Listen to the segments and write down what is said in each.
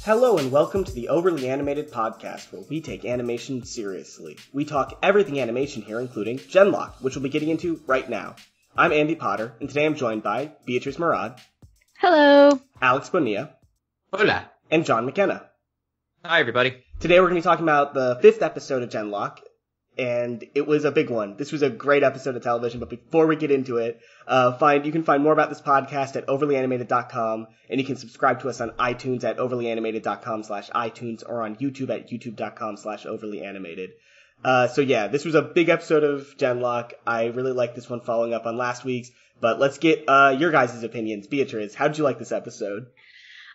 Hello and welcome to the Overly Animated Podcast, where we take animation seriously. We talk everything animation here, including Genlock, which we'll be getting into right now. I'm Andy Potter, and today I'm joined by Beatriz Mourad. Hello. Alex Bonilla. Hola. And John McKenna. Hi, everybody. Today we're going to be talking about the 5th episode of Genlock, and it was a big one. This was a great episode of television, but before we get into it, you can find more about this podcast at overlyanimated.com, and you can subscribe to us on iTunes at overlyanimated.com/iTunes or on YouTube at youtube.com/overlyanimated. So yeah, this was a big episode of Genlock. I really liked this one following up on last week's, but let's get your guys' opinions. Beatriz, how did you like this episode?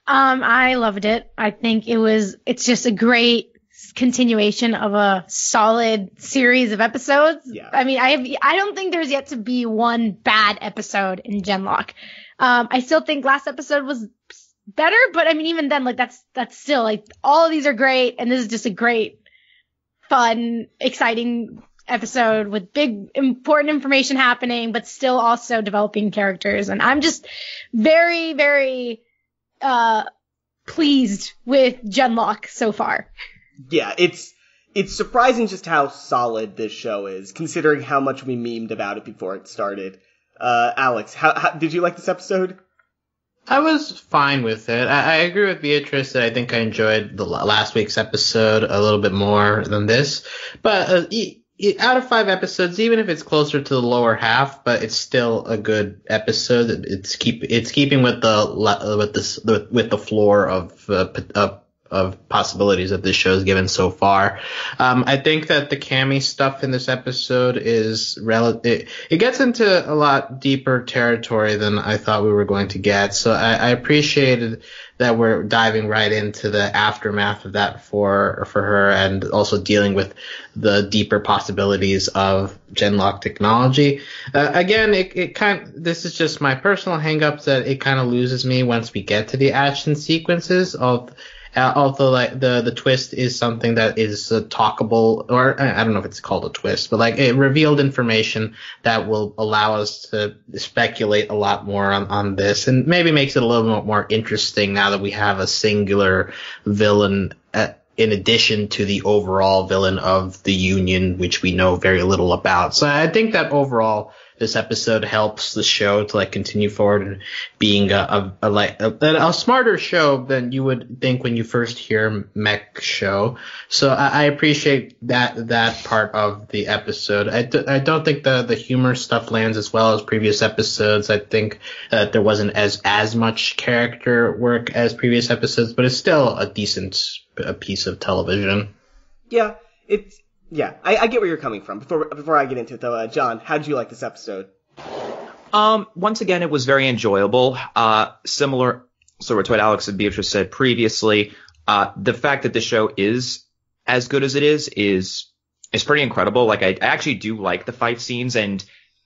I loved it. I think it's just a great continuation of a solid series of episodes. Yeah. I mean, I don't think there's yet to be one bad episode in Genlock. I still think last episode was better, but I mean, even then, like, that's still, like, all of these are great, and this is just a great, fun, exciting episode with big, important information happening, but still also developing characters. And I'm just very, very, pleased with Genlock so far. Yeah, it's surprising just how solid this show is, considering how much we memed about it before it started. Alex, how did you like this episode? I was fine with it. I agree with Beatrice that I think I enjoyed the last week's episode a little bit more than this. But out of 5 episodes, even if it's closer to the lower half, but it's still a good episode. It's keeping with the floor of possibilities that this show has given so far. I think that the Cammy stuff in this episode is it gets into a lot deeper territory than I thought we were going to get. So I appreciated that we're diving right into the aftermath of that for her, and also dealing with the deeper possibilities of Genlock technology. Again, this is just my personal hangups that it kind of loses me once we get to the action sequences of. Although, like, the twist is something that is talkable, or I don't know if it's called a twist, but like it revealed information that will allow us to speculate a lot more on this, and maybe makes it a little bit more interesting now that we have a singular villain in addition to the overall villain of the Union, which we know very little about. So I think that overall this episode helps the show to like continue forward and being a smarter show than you would think when you first hear Mech show. So I appreciate that part of the episode. I don't think the humor stuff lands as well as previous episodes. I think that there wasn't as much character work as previous episodes, but it's still a decent piece of television. Yeah, I get where you're coming from. Before I get into it, though, John, how did you like this episode? Once again, it was very enjoyable. Similar sort of to what Alex and Beatrice said previously. The fact that the show is as good as it is pretty incredible. Like, I actually do like the fight scenes, and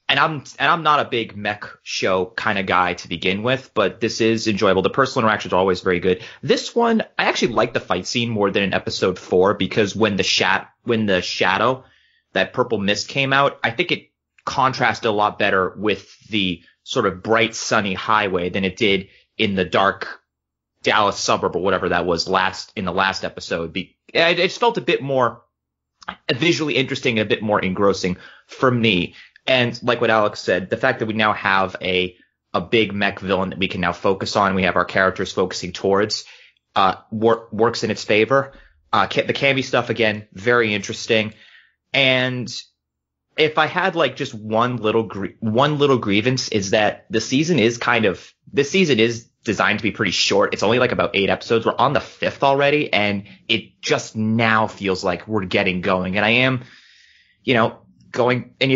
I'm not a big mech show kind of guy to begin with, but this is enjoyable. The personal interactions are always very good. This one, I actually like the fight scene more than in episode 4, because when the shadow, that purple mist came out, I think it contrasted a lot better with the sort of bright sunny highway than it did in the dark Dallas suburb or whatever that was in the last episode. It just felt a bit more visually interesting and a bit more engrossing for me. And like what Alex said, the fact that we now have a big mech villain that we can now focus on, we have our characters focusing towards, works in its favor. The Cammy stuff, again, very interesting. And if I had like just one little grievance, is that this season is designed to be pretty short. It's only like about 8 episodes. We're on the 5th already, and it just now feels like we're getting going. And I am, going, and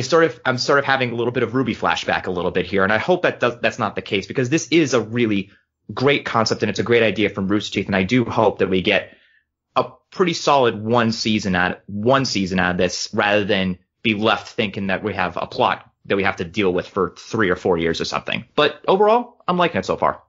I'm sort of having a little bit of Ruby flashback a little bit here, and I hope that's not the case, because this is a really great concept and it's a great idea from Rooster Teeth, and I do hope that we get a pretty solid one season out of this, rather than be left thinking that we have a plot that we have to deal with for 3 or 4 years or something. But overall, I'm liking it so far.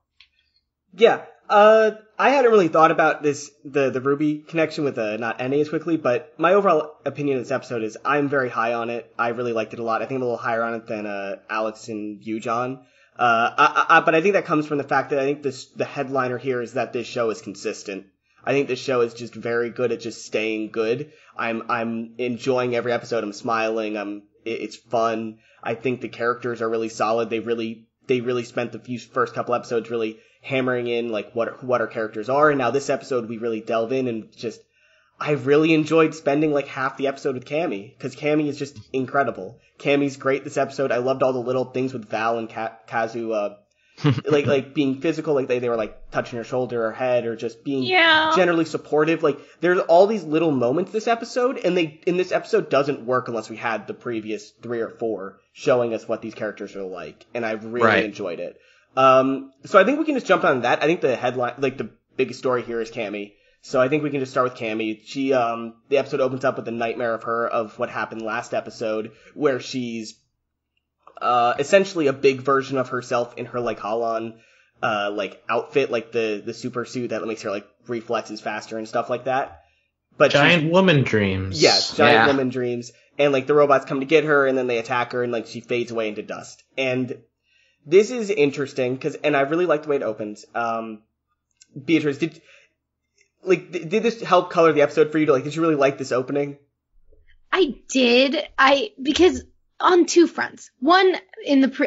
Yeah, I hadn't really thought about the Ruby connection with not ending as quickly, but my overall opinion of this episode is I'm very high on it. I really liked it a lot. I think I'm a little higher on it than Alex and you, John. But I think that comes from the fact that I think the headliner here is that this show is consistent. I think this show is just very good at just staying good. I'm enjoying every episode. I'm smiling. It's fun. I think the characters are really solid. They really spent the first couple episodes really hammering in like what our characters are. And now this episode we really delve in and just, I really enjoyed spending like half the episode with Cammy, because Cammy is just incredible. Cammy's great this episode. I loved all the little things with Val and Kazu, like being physical, like they were like touching her shoulder or head, or just being generally supportive. Like there's all these little moments this episode, and this episode doesn't work unless we had the previous 3 or 4 showing us what these characters are like, and I really enjoyed it. So I think we can just jump on that. I think the headline, like the biggest story here is Cammy. So I think we can just start with Cammy. She, the episode opens up with a nightmare of what happened last episode, where she's, essentially a big version of herself in her, like, Holon, like, outfit, like the super suit that makes her, like, reflexes faster and stuff like that. But giant woman dreams. Yes, giant woman dreams. And, like, the robots come to get her, and then they attack her, and, like, she fades away into dust. And this is interesting, and I really like the way it opens. Beatriz, did this help color the episode for you? Did you really like this opening? I did. Because on 2 fronts. One,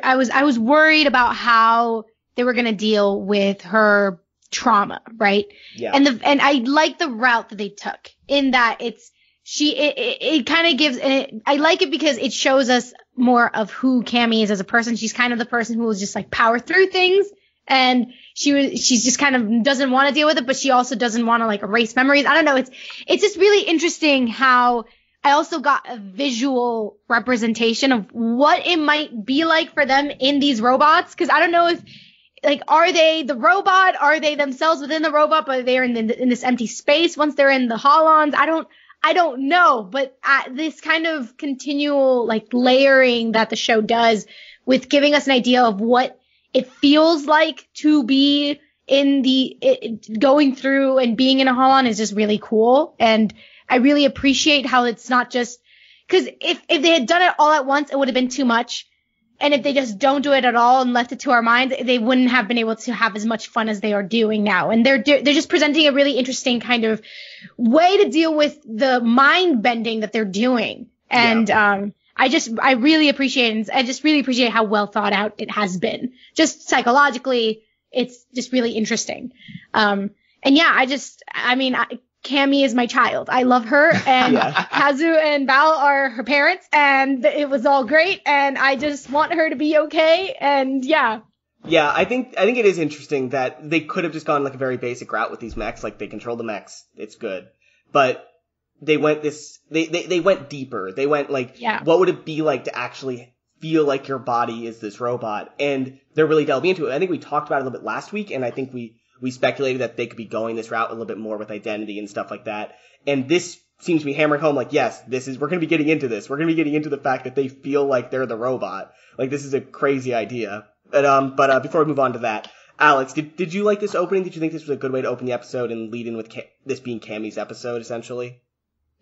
I was worried about how they were going to deal with her trauma, right? Yeah. And I like the route that they took, in that it kind of gives, I like it because it shows us more of who Cammy is as a person. She's kind of the person who will just like power through things, and she's just kind of doesn't want to deal with it, but she also doesn't want to like erase memories. I don't know. It's just really interesting how I also got a visual representation of what it might be like for them in these robots. Cause I don't know if, like, are they the robot? Are they themselves within the robot, but they're in this empty space once they're in the Holons? I don't know, but this kind of continual like layering that the show does with giving us an idea of what it feels like to be in going through and being in a Holon is just really cool. And I really appreciate how it's not just, cause if they had done it all at once, it would have been too much. And if they just don't do it at all and left it to our minds, they wouldn't have been able to have as much fun as they are doing now. And they're just presenting a really interesting kind of way to deal with the mind bending that they're doing. And, I really appreciate it. I just really appreciate how well thought out it has been. Just psychologically, it's just really interesting. Cammy is my child. I love her, and Kazu and Val are her parents, and it was all great, and I just want her to be okay, and yeah. Yeah, I think it is interesting that they could have just gone like a very basic route with these mechs, like they control the mechs, it's good. But they went they went deeper. They went like, what would it be like to actually feel like your body is this robot? And they're really delving into it. I think we talked about it a little bit last week, and I think we speculated that they could be going this route a little bit more with identity and stuff like that. And this seems to be hammering home like, yes, we're going to be getting into this. We're going to be getting into the fact that they feel like they're the robot. Like, this is a crazy idea. But before we move on to that, Alex, did you like this opening? Did you think this was a good way to open the episode and lead in with this being Cammy's episode, essentially?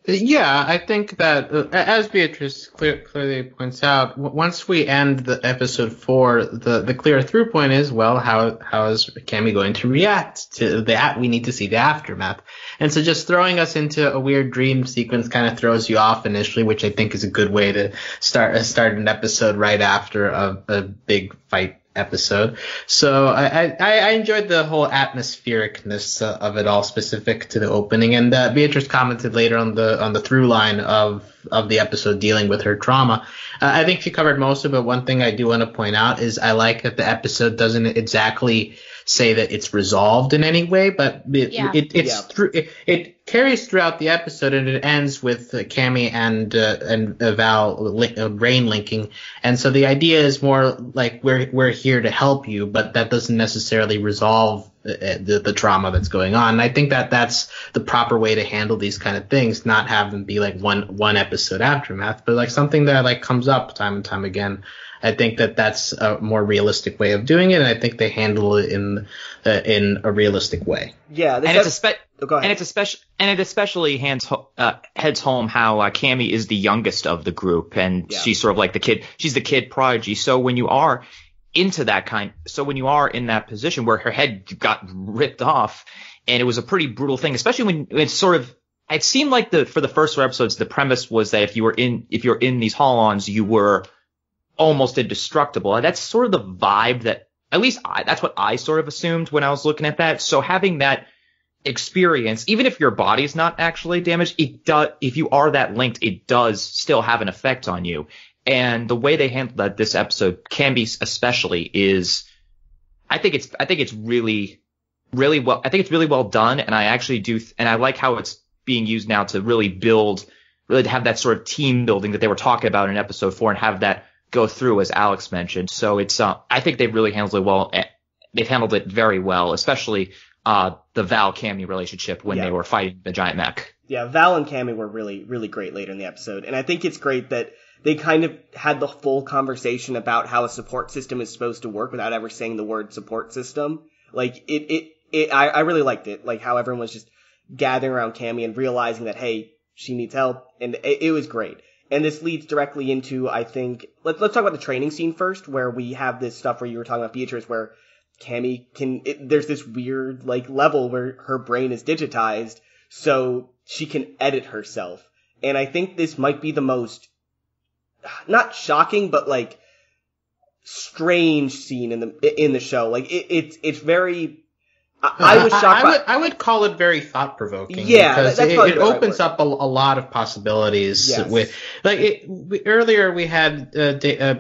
Yeah, I think that, as Beatrice clearly points out, once we end the episode 4, the clear through point is, well, how is Cammy going to react to that? We need to see the aftermath. And so just throwing us into a weird dream sequence kind of throws you off initially, which I think is a good way to start an episode right after a big fight episode. So I enjoyed the whole atmosphericness of it all, specific to the opening. And Beatrice commented later on the through line of the episode dealing with her trauma. I think she covered most of it. One thing I do want to point out is I like that the episode doesn't exactly say that it's resolved in any way, but it carries throughout the episode, and it ends with Cammy and Val brain linking. And so the idea is more like we're here to help you, but that doesn't necessarily resolve the trauma that's going on. And I think that's the proper way to handle these kind of things, not have them be like one episode aftermath, but like something that like comes up time and time again. I think that's a more realistic way of doing it, and I think they handle it in a realistic way. Yeah, and it especially heads home how Cammy is the youngest of the group, and she's sort of like the kid. She's the kid prodigy. So when you are in that position where her head got ripped off, And it was a pretty brutal thing, especially when it's sort of, it seemed like for the first 4 episodes, the premise was that if you're in these Holons, you were almost indestructible. And that's sort of the vibe that, at least that's what I sort of assumed when I was looking at that. So having that experience, even if your body's not actually damaged, if you are that linked, it does still have an effect on you. And the way they handled that this episode can be especially is, I think it's really well done. And I actually and I like how it's being used now to really to have that sort of team building that they were talking about in episode 4 and have that go through, as Alex mentioned. So it's, I think they've really handled it well. They've handled it very well, especially the Val-Cammy relationship when they were fighting the giant mech. Yeah, Val and Cammy were really, really great later in the episode. And I think it's great that they kind of had the full conversation about how a support system is supposed to work without ever saying the word support system. Like, I really liked it. Like, how everyone was just gathering around Cammy and realizing that, hey, she needs help. And it was great. And this leads directly into, I think, let's talk about the training scene first, where we have this stuff where you were talking about Beatriz, where Cammy there's this weird, like, level where her brain is digitized, so she can edit herself. And I think this might be the most, not shocking, but, like, strange scene in the show. Like, it's very, I was shocked. I would call it very thought provoking. Yeah, because it opens up a lot of possibilities. Yes. With earlier we had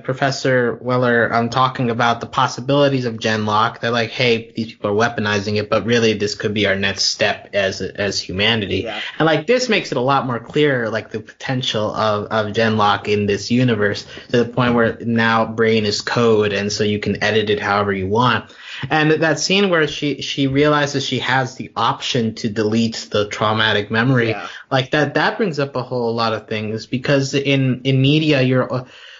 Professor Weller talking about the possibilities of Genlock. They're like, hey, these people are weaponizing it, but really this could be our next step as humanity. Yeah. And like this makes it a lot more clear, like the potential of Genlock in this universe, to the point where now brain is code, and so you can edit it however you want. And that scene where she realizes she has the option to delete the traumatic memory, like that brings up a whole lot of things, because in media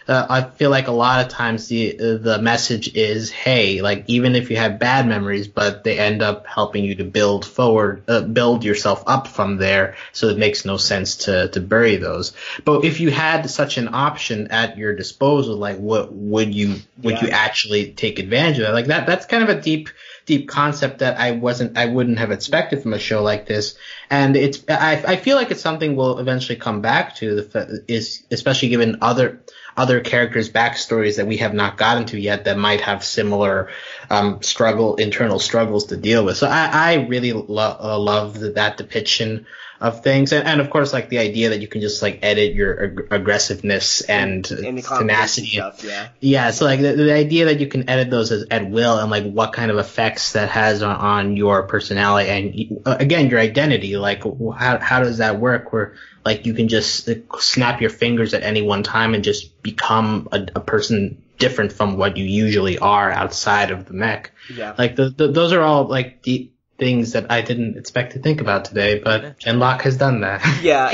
I feel like a lot of times the message is, hey, like even if you have bad memories, but they end up helping you to build yourself up from there, so it makes no sense to bury those. But if you had such an option at your disposal, like what would you actually take advantage of that? Like that's kind of a deep concept that I wouldn't have expected from a show like this. And I feel like it's something we'll eventually come back to, especially given other characters' backstories that we have not gotten to yet that might have similar internal struggles to deal with. So I really love that depiction of things, and of course, like the idea that you can just like edit your aggressiveness and tenacity. Yeah. So like the idea that you can edit those at will, and like what kind of effects that has on your personality and again your identity. Like how does that work? Where like you can just snap your fingers at any one time and just become a person different from what you usually are outside of the mech. Yeah. Like those are all like deep things that I didn't expect to think about today, but Genlock has done that. Yeah,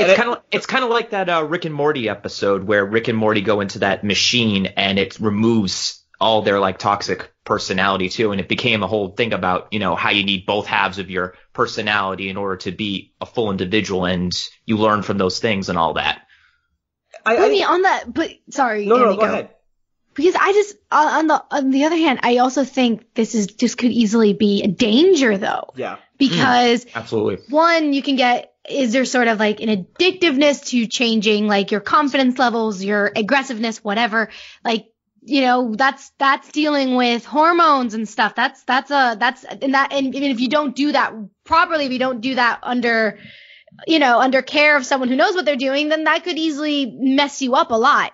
it's kind of like that Rick and Morty episode where Rick and Morty go into that machine and it removes all their like toxic personality too, and it became a whole thing about, you know, how you need both halves of your personality in order to be a full individual, and you learn from those things and all that. Sorry, no, Andy, go ahead. Because I just, on the other hand, I also think this could easily be a danger though. Yeah. Because absolutely. One, is there sort of like an addictiveness to changing like your confidence levels, your aggressiveness, whatever. Like, you know, that's dealing with hormones and stuff. And if you don't do that properly, if you don't do that under care of someone who knows what they're doing, then that could easily mess you up a lot.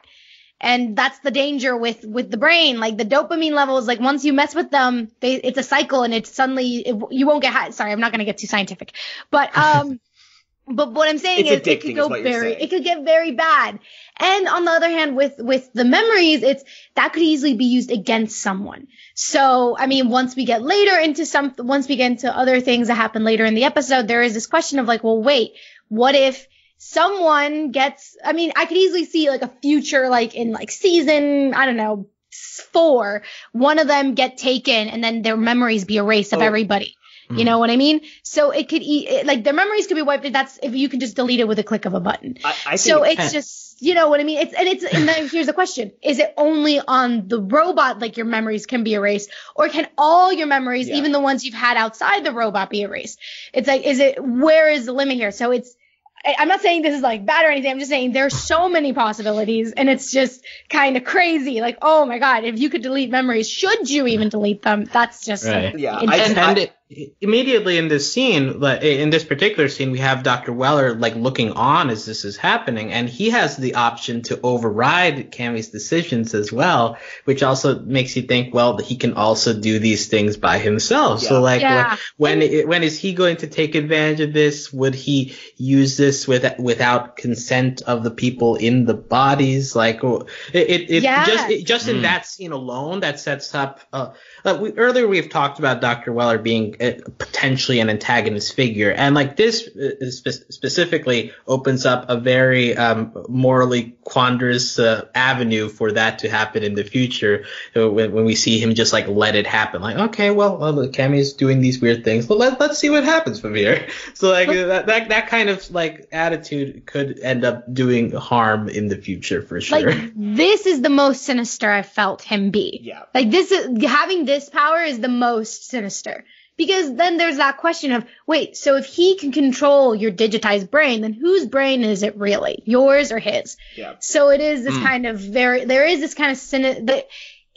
And that's the danger with the brain. Like the dopamine levels, like once you mess with them, it's a cycle, and it's suddenly, you won't get high. Sorry, I'm not going to get too scientific. But what I'm saying is it could get very bad. And on the other hand, with the memories, that could easily be used against someone. So, I mean, once we get into other things that happen later in the episode, there is this question of like, well, wait, what if someone gets, I mean, I could easily see like a future, like in like season, I don't know, 4, one of them get taken and then their memories be erased of everybody. You know what I mean? So it could like their memories could be wiped. If you can just delete it with a click of a button. You know what I mean? And then here's the question. Is it only on the robot, like your memories can be erased? Or can all your memories, even the ones you've had outside the robot, be erased? It's like, where is the limit here? So I'm not saying this is like bad or anything. I'm just saying there's so many possibilities and it's just kind of crazy. Like, oh my God, if you could delete memories, should you even delete them? That's just right. Immediately in this scene, like in this particular scene, we have Dr. Weller like looking on as this is happening, and he has the option to override Cammy's decisions as well, which also makes you think, well, he can also do these things by himself. Yeah. So like, when is he going to take advantage of this? Would he use this without consent of the people in the bodies? Like, just in that scene alone, that sets up. Earlier we've talked about Dr. Weller being potentially an antagonist figure, and like this specifically opens up a very morally quandrous avenue for that to happen in the future. When we see him just like let it happen, like, okay, well Cammy's doing these weird things, but let's see what happens from here. So like that kind of like attitude could end up doing harm in the future for sure. Like, this is the most sinister I've felt him be. Yeah. Like having this power is the most sinister. Because then there's that question of, wait, so if he can control your digitized brain, then whose brain is it really? Yours or his? Yeah. So it is this kind of there is this kind of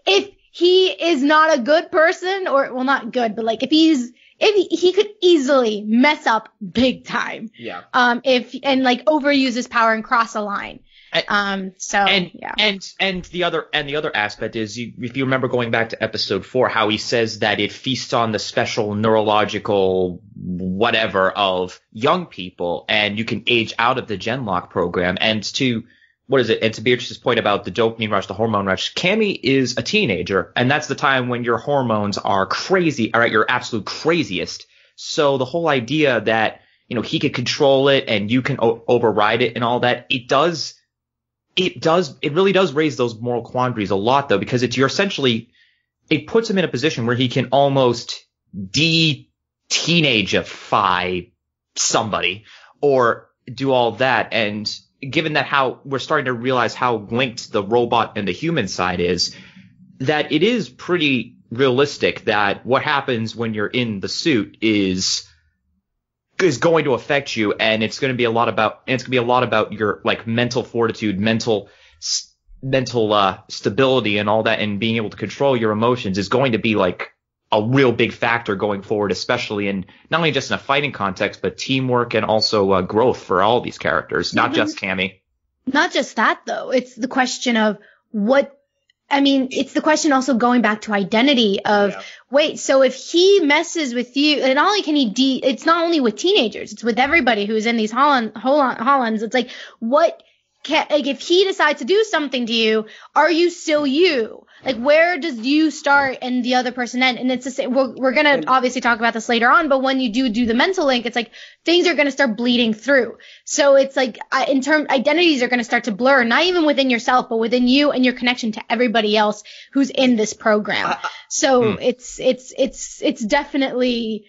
if he is not a good person, or, well, not good, but like if he could easily mess up big time. Yeah. And like overuse his power and cross a line. And the other aspect is, if you remember going back to episode 4, how he says that it feasts on the special neurological whatever of young people, and you can age out of the Genlock program. And to Beatrice's point about the dopamine rush, the hormone rush, Cammy is a teenager, and that's the time when your hormones are crazy, are at your absolute craziest. So the whole idea that, he could control it and you can override it and all that, it really does raise those moral quandaries a lot, though, because it puts him in a position where he can almost de-teenageify somebody or do all that. And given that how we're starting to realize how linked the robot and the human side is, that it is pretty realistic that what happens when you're in the suit is going to affect you, and it's going to be a lot about your like mental fortitude, mental stability and all that, and being able to control your emotions is going to be like a real big factor going forward, especially in not only just in a fighting context, but teamwork and also growth for all these characters, not just Cammy. Not just that, though. It's the question of it's the question also going back to identity of, wait, so if he messes with you, and not only can he it's not only with teenagers, it's with everybody who's in these Hollands. It's like, if he decides to do something to you, are you still you? Like, where does you start and the other person end? And it's the same. We're going to obviously talk about this later on, but when you do the mental link, it's like things are going to start bleeding through. So it's like, identities are going to start to blur, not even within yourself, but within you and your connection to everybody else who's in this program. So it's definitely,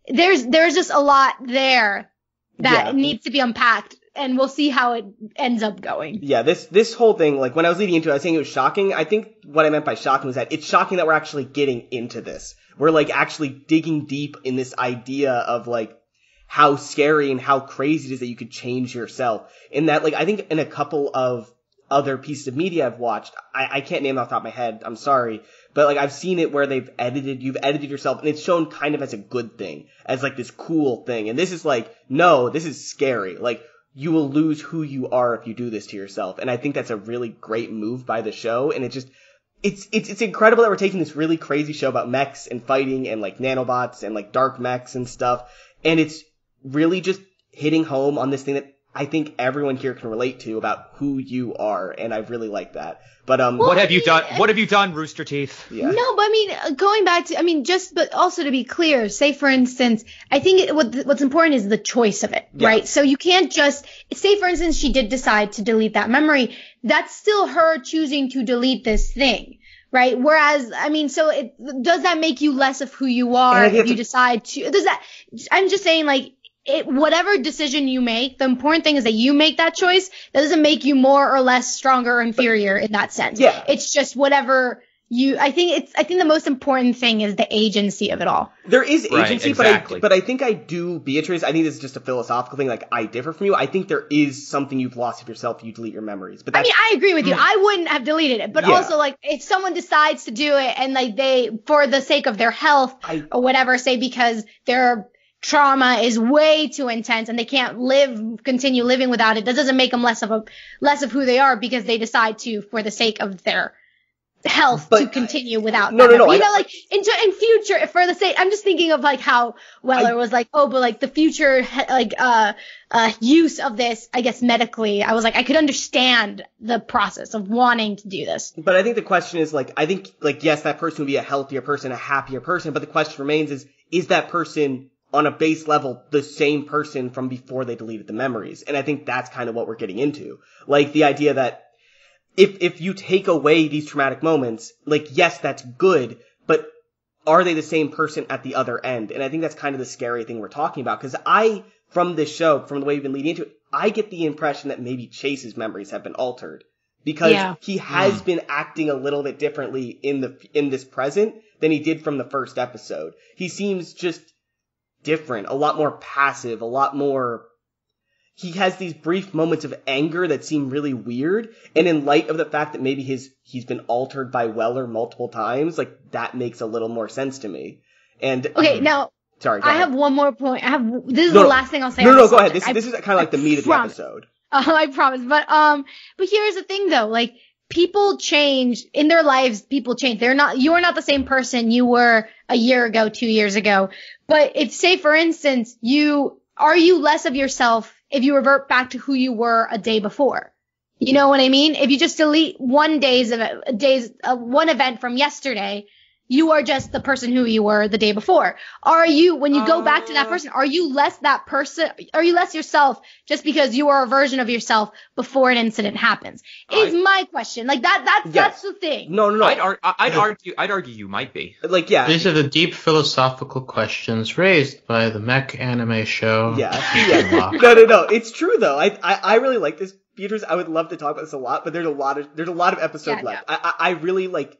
there's just a lot there that needs to be unpacked. And we'll see how it ends up going. Yeah, this whole thing, like when I was leading into it, I was saying it was shocking. I think what I meant by shocking was that it's shocking that we're actually getting into this. We're like actually digging deep in this idea of like how scary and how crazy it is that you could change yourself. In that, like, I think in a couple of other pieces of media I've watched, I can't name off the top of my head, I'm sorry, but like I've seen it where you've edited yourself, and it's shown kind of as a good thing, as like this cool thing. And this is like, no, this is scary. Like, you will lose who you are if you do this to yourself. And I think that's a really great move by the show. And it's incredible that we're taking this really crazy show about mechs and fighting and like nanobots and like dark mechs and stuff. And it's really just hitting home on this thing that I think everyone here can relate to about who you are. And I really like that. But, what have you done? What have you done, Rooster Teeth? Yeah. No, but going back to, but also to be clear, say for instance, I think what's important is the choice of it, right? So you can't just, say for instance, she did decide to delete that memory. That's still her choosing to delete this thing, right? Whereas, does that make you less of who you are if you decide to, I'm just saying, like, whatever decision you make, the important thing is that you make that choice. That doesn't make you more or less stronger or inferior in that sense. Yeah. It's just whatever I think the most important thing is the agency of it all. There is agency, exactly. but I think I do, Beatriz, I think this is just a philosophical thing, like, I differ from you. I think there is something you've lost of yourself if you delete your memories. But I mean, I agree with you. I wouldn't have deleted it, but also, like, if someone decides to do it and, like, they, for the sake of their health or whatever, say because their trauma is way too intense and they can't continue living without it, that doesn't make them less of who they are because they decide to, for the sake of their health, to continue without no, like in future, for the sake, I'm just thinking of like how Weller was like, oh, but like the future, like, use of this, I guess medically, I was like, I could understand the process of wanting to do this. But I think the question is like, I think like, yes, that person would be a healthier person, a happier person, but the question remains is that person on a base level the same person from before they deleted the memories? And I think that's kind of what we're getting into. Like the idea that if you take away these traumatic moments, like, yes, that's good, but are they the same person at the other end? And I think that's kind of the scary thing we're talking about. Because from this show, from the way we've been leading into it, I get the impression that maybe Chase's memories have been altered. Because he has been acting a little bit differently in this present than he did from the first episode. He seems just different, a lot more passive, a lot more... He has these brief moments of anger that seem really weird, and in light of the fact that maybe he's been altered by Weller multiple times, like, that makes a little more sense to me. And okay, now sorry, I have one more point. This is the last thing I'll say. No, go ahead. This is kind of like the meat of the episode. I promise. But here's the thing though, like, people change in their lives. People change. You are not the same person you were a year ago, 2 years ago. But if, say, for instance, are you less of yourself if you revert back to who you were a day before? You know what I mean? If you just delete one event from yesterday, you are just the person who you were the day before. Are you, when you go back to that person, are you less that person? Are you less yourself just because you are a version of yourself before an incident happens? Is my question. Like that's the thing. No. I'd argue you might be. Like, yeah. These are the deep philosophical questions raised by the Mech anime show. Yeah. No. It's true though. I really like this, Beatriz. I would love to talk about this a lot, but there's a lot of episodes left. Yeah. I really like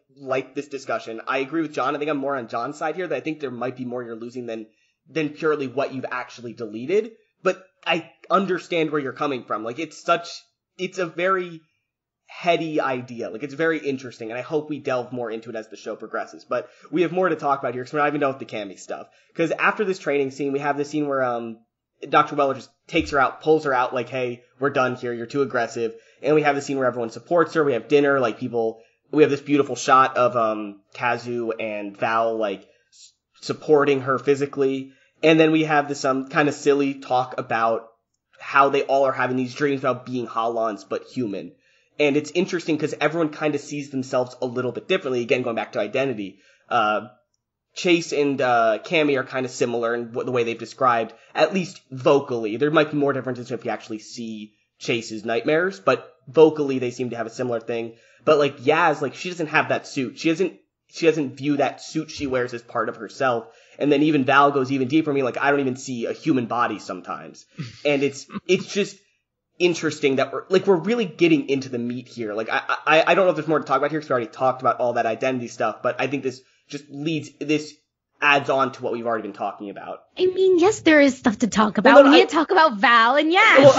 this discussion. I agree with John. I think I'm more on John's side here, that I think there might be more you're losing than purely what you've actually deleted. But I understand where you're coming from. Like, it's a very heady idea. Like, it's very interesting, and I hope we delve more into it as the show progresses. But we have more to talk about here, because we're not even done with the Cammy stuff. Because after this training scene, we have this scene where Dr. Weller just takes her out, pulls her out, like, hey, we're done here, you're too aggressive. And we have the scene where everyone supports her, we have dinner, like, we have this beautiful shot of Kazu and Val, like, supporting her physically. And then we have this kind of silly talk about how they all are having these dreams about being Halans, but human. And it's interesting because everyone kind of sees themselves a little bit differently. Again, going back to identity. Chase and Cammy are kind of similar in the way they've described, at least vocally. There might be more differences if you actually see Chase's nightmares, but vocally they seem to have a similar thing. But like Yaz, like, she doesn't have that suit. She doesn't view that suit she wears as part of herself. And then even Val goes even deeper for me, like, I don't even see a human body sometimes. And it's just interesting that we're really getting into the meat here. Like, I don't know if there's more to talk about here because we already talked about all that identity stuff, but I think this adds on to what we've already been talking about. I mean, yes, there is stuff to talk about. We need to talk about Val and Yaz. Well,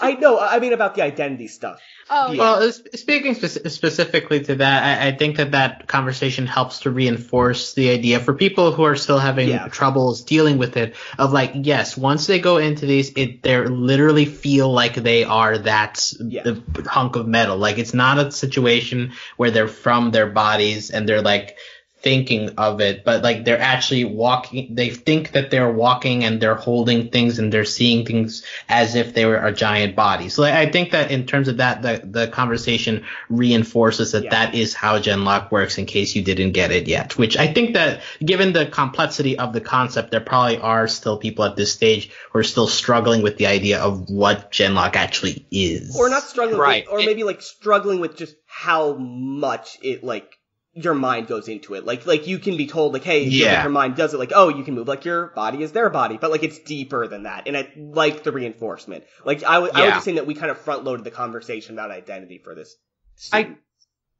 I know. I mean, about the identity stuff. Oh, well, speaking specifically to that, I think that conversation helps to reinforce the idea for people who are still having troubles dealing with it, of like, yes, once they go into these, they literally feel like they are the hunk of metal. Like, it's not a situation where they're from their bodies and they're like thinking of it, but like they're actually walking. They think that they're walking and they're holding things and they're seeing things as if they were a giant body. So I think that in terms of that, the conversation reinforces that is how Genlock works, in case you didn't get it yet, which I think that given the complexity of the concept, there probably are still people at this stage who are still struggling with the idea of what Genlock actually is. Or not struggling, right. Or maybe like struggling with just how much it like your mind goes into it. Like you can be told, like, hey, Yeah. your mind does it, like, oh, you can move like your body is their body, but like it's deeper than that. And I like the reinforcement. Like I was just saying that we kind of front loaded the conversation about identity for this scene.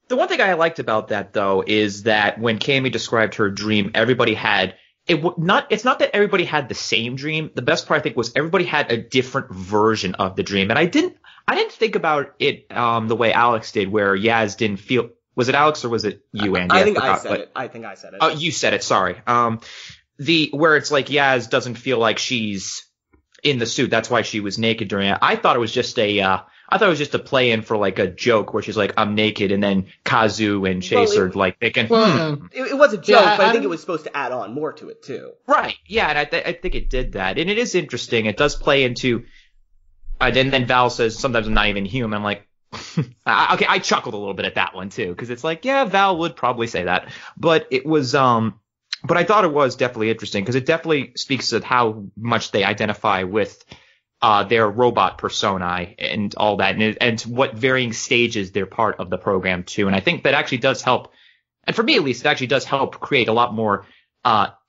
The one thing I liked about that, though, is that when Cammy described her dream, everybody had it's not that everybody had the same dream. The best part, I think, was everybody had a different version of the dream. And I didn't think about it the way Alex did, where Yaz didn't feel. Was it Alex or was it you, Andy? I think I said it. Oh, you said it. Sorry. Where it's like Yaz doesn't feel like she's in the suit. That's why she was naked during it. I thought it was just a play in for like a joke where she's like, I'm naked, and then Kazu and Chase are like thinking, It was a joke, but I think it was supposed to add on more to it too. Right. Yeah, and I think it did that. And it is interesting. It does play into and then Val says, sometimes I'm not even human. I'm like, okay, I chuckled a little bit at that one too, because it's like, yeah, Val would probably say that. But it was but I thought it was definitely interesting, because it definitely speaks to how much they identify with their robot personae and all that, and what varying stages they're part of the program too. And I think that actually does help, and for me at least, it actually does help create a lot more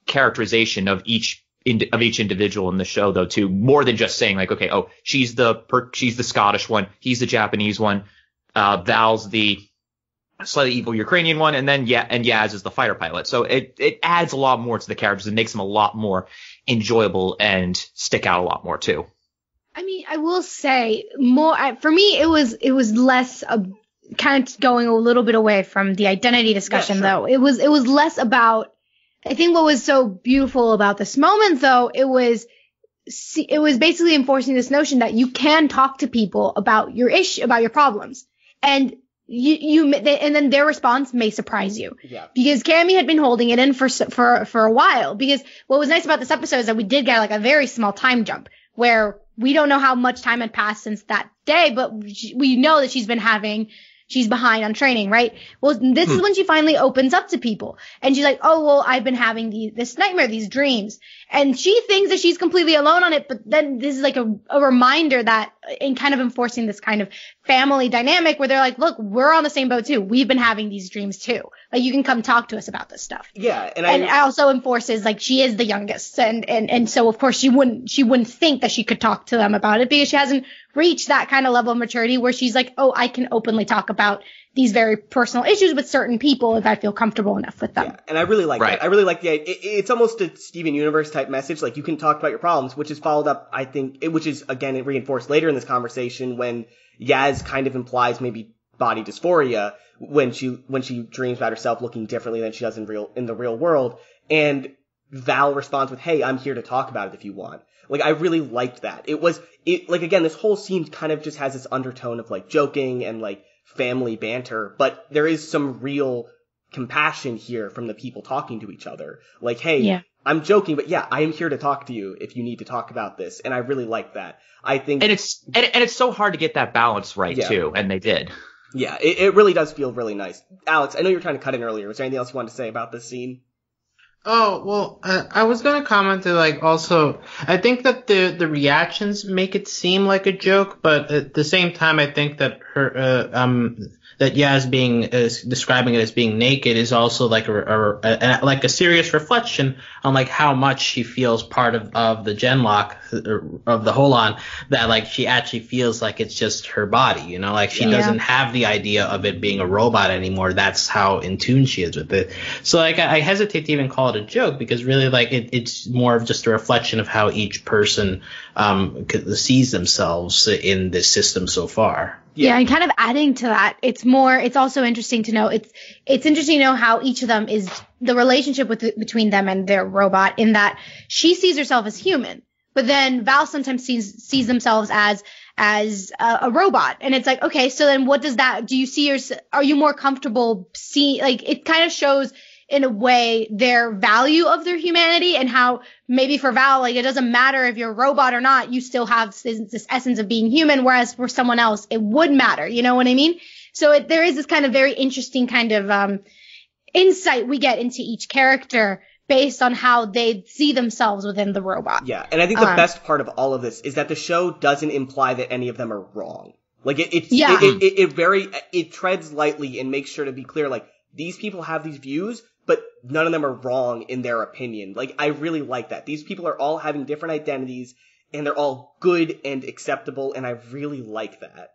characterization of each individual in the show, though, too, more than just saying like, okay, oh, she's the Scottish one, he's the Japanese one, Val's the slightly evil Ukrainian one, and then Yaz is the fighter pilot. So it adds a lot more to the characters and makes them a lot more enjoyable and stick out a lot more too. I mean, I will say more for me. It was less kind of going a little bit away from the identity discussion, though. It was less about. I think what was so beautiful about this moment, though, it was basically enforcing this notion that you can talk to people about your about your problems, and and then their response may surprise you. Yeah. Because Cammy had been holding it in for a while. Because what was nice about this episode is that we did get like a very small time jump where we don't know how much time had passed since that day, but we know that she's behind on training, right? Well, this is when she finally opens up to people. And she's like, oh, well, I've been having this nightmare, these dreams. And she thinks that she's completely alone on it, but then this is like a reminder that, in kind of enforcing this kind of family dynamic where they're like, look, we're on the same boat too. We've been having these dreams too. Like, you can come talk to us about this stuff. Yeah. And it also enforces, like, she is the youngest. And so, of course, she wouldn't think that she could talk to them about it, because she hasn't reached that kind of level of maturity where she's like, oh, I can openly talk about these very personal issues with certain people if I feel comfortable enough with them. Yeah, and I really like that. I really like the idea. It's almost a Steven Universe type message. Like, you can talk about your problems, which is followed up, I think, which is, again, reinforced later in this conversation when Yaz kind of implies maybe body dysphoria when she dreams about herself looking differently than she does in the real world. And Val responds with, hey, I'm here to talk about it if you want. Like, I really liked that. Like, again, this whole scene kind of just has this undertone of, like, joking and, like, family banter, but there is some real compassion here from the people talking to each other. Like, hey, I'm joking, but yeah, I am here to talk to you if you need to talk about this. And I really like that. I think, and it's so hard to get that balance right too, and they did. Yeah, it really does feel really nice. Alex, I know you were trying to cut in earlier. Was there anything else you wanted to say about this scene? Oh, well, I was going to comment that, like, also, I think that the reactions make it seem like a joke, but at the same time, I think that that Yaz describing it as being naked is also like a serious reflection on like how much she feels part of the Genlock, of the Holon, that like she actually feels like it's just her body, you know, like she doesn't have the idea of it being a robot anymore. That's how in tune she is with it. So like I hesitate to even call it a joke, because really like it's more of just a reflection of how each person sees themselves in this system so far. Yeah, and kind of adding to that, it's also interesting to know, it's interesting to know how each of them is, the relationship between them and their robot, in that she sees herself as human, but then Val sometimes sees themselves as a robot. And it's like, okay, so then what does that, are you more comfortable seeing, like, it kind of shows in a way their value of their humanity, and how maybe for Val, like, it doesn't matter if you're a robot or not, you still have this essence of being human, whereas for someone else it would matter, you know what I mean? So there is this kind of very interesting kind of insight we get into each character based on how they see themselves within the robot. Yeah, and I think the best part of all of this is that the show doesn't imply that any of them are wrong. Like, it treads lightly and makes sure to be clear, like, these people have these views, but none of them are wrong in their opinion. Like, I really like that. These people are all having different identities, and they're all good and acceptable, and I really like that.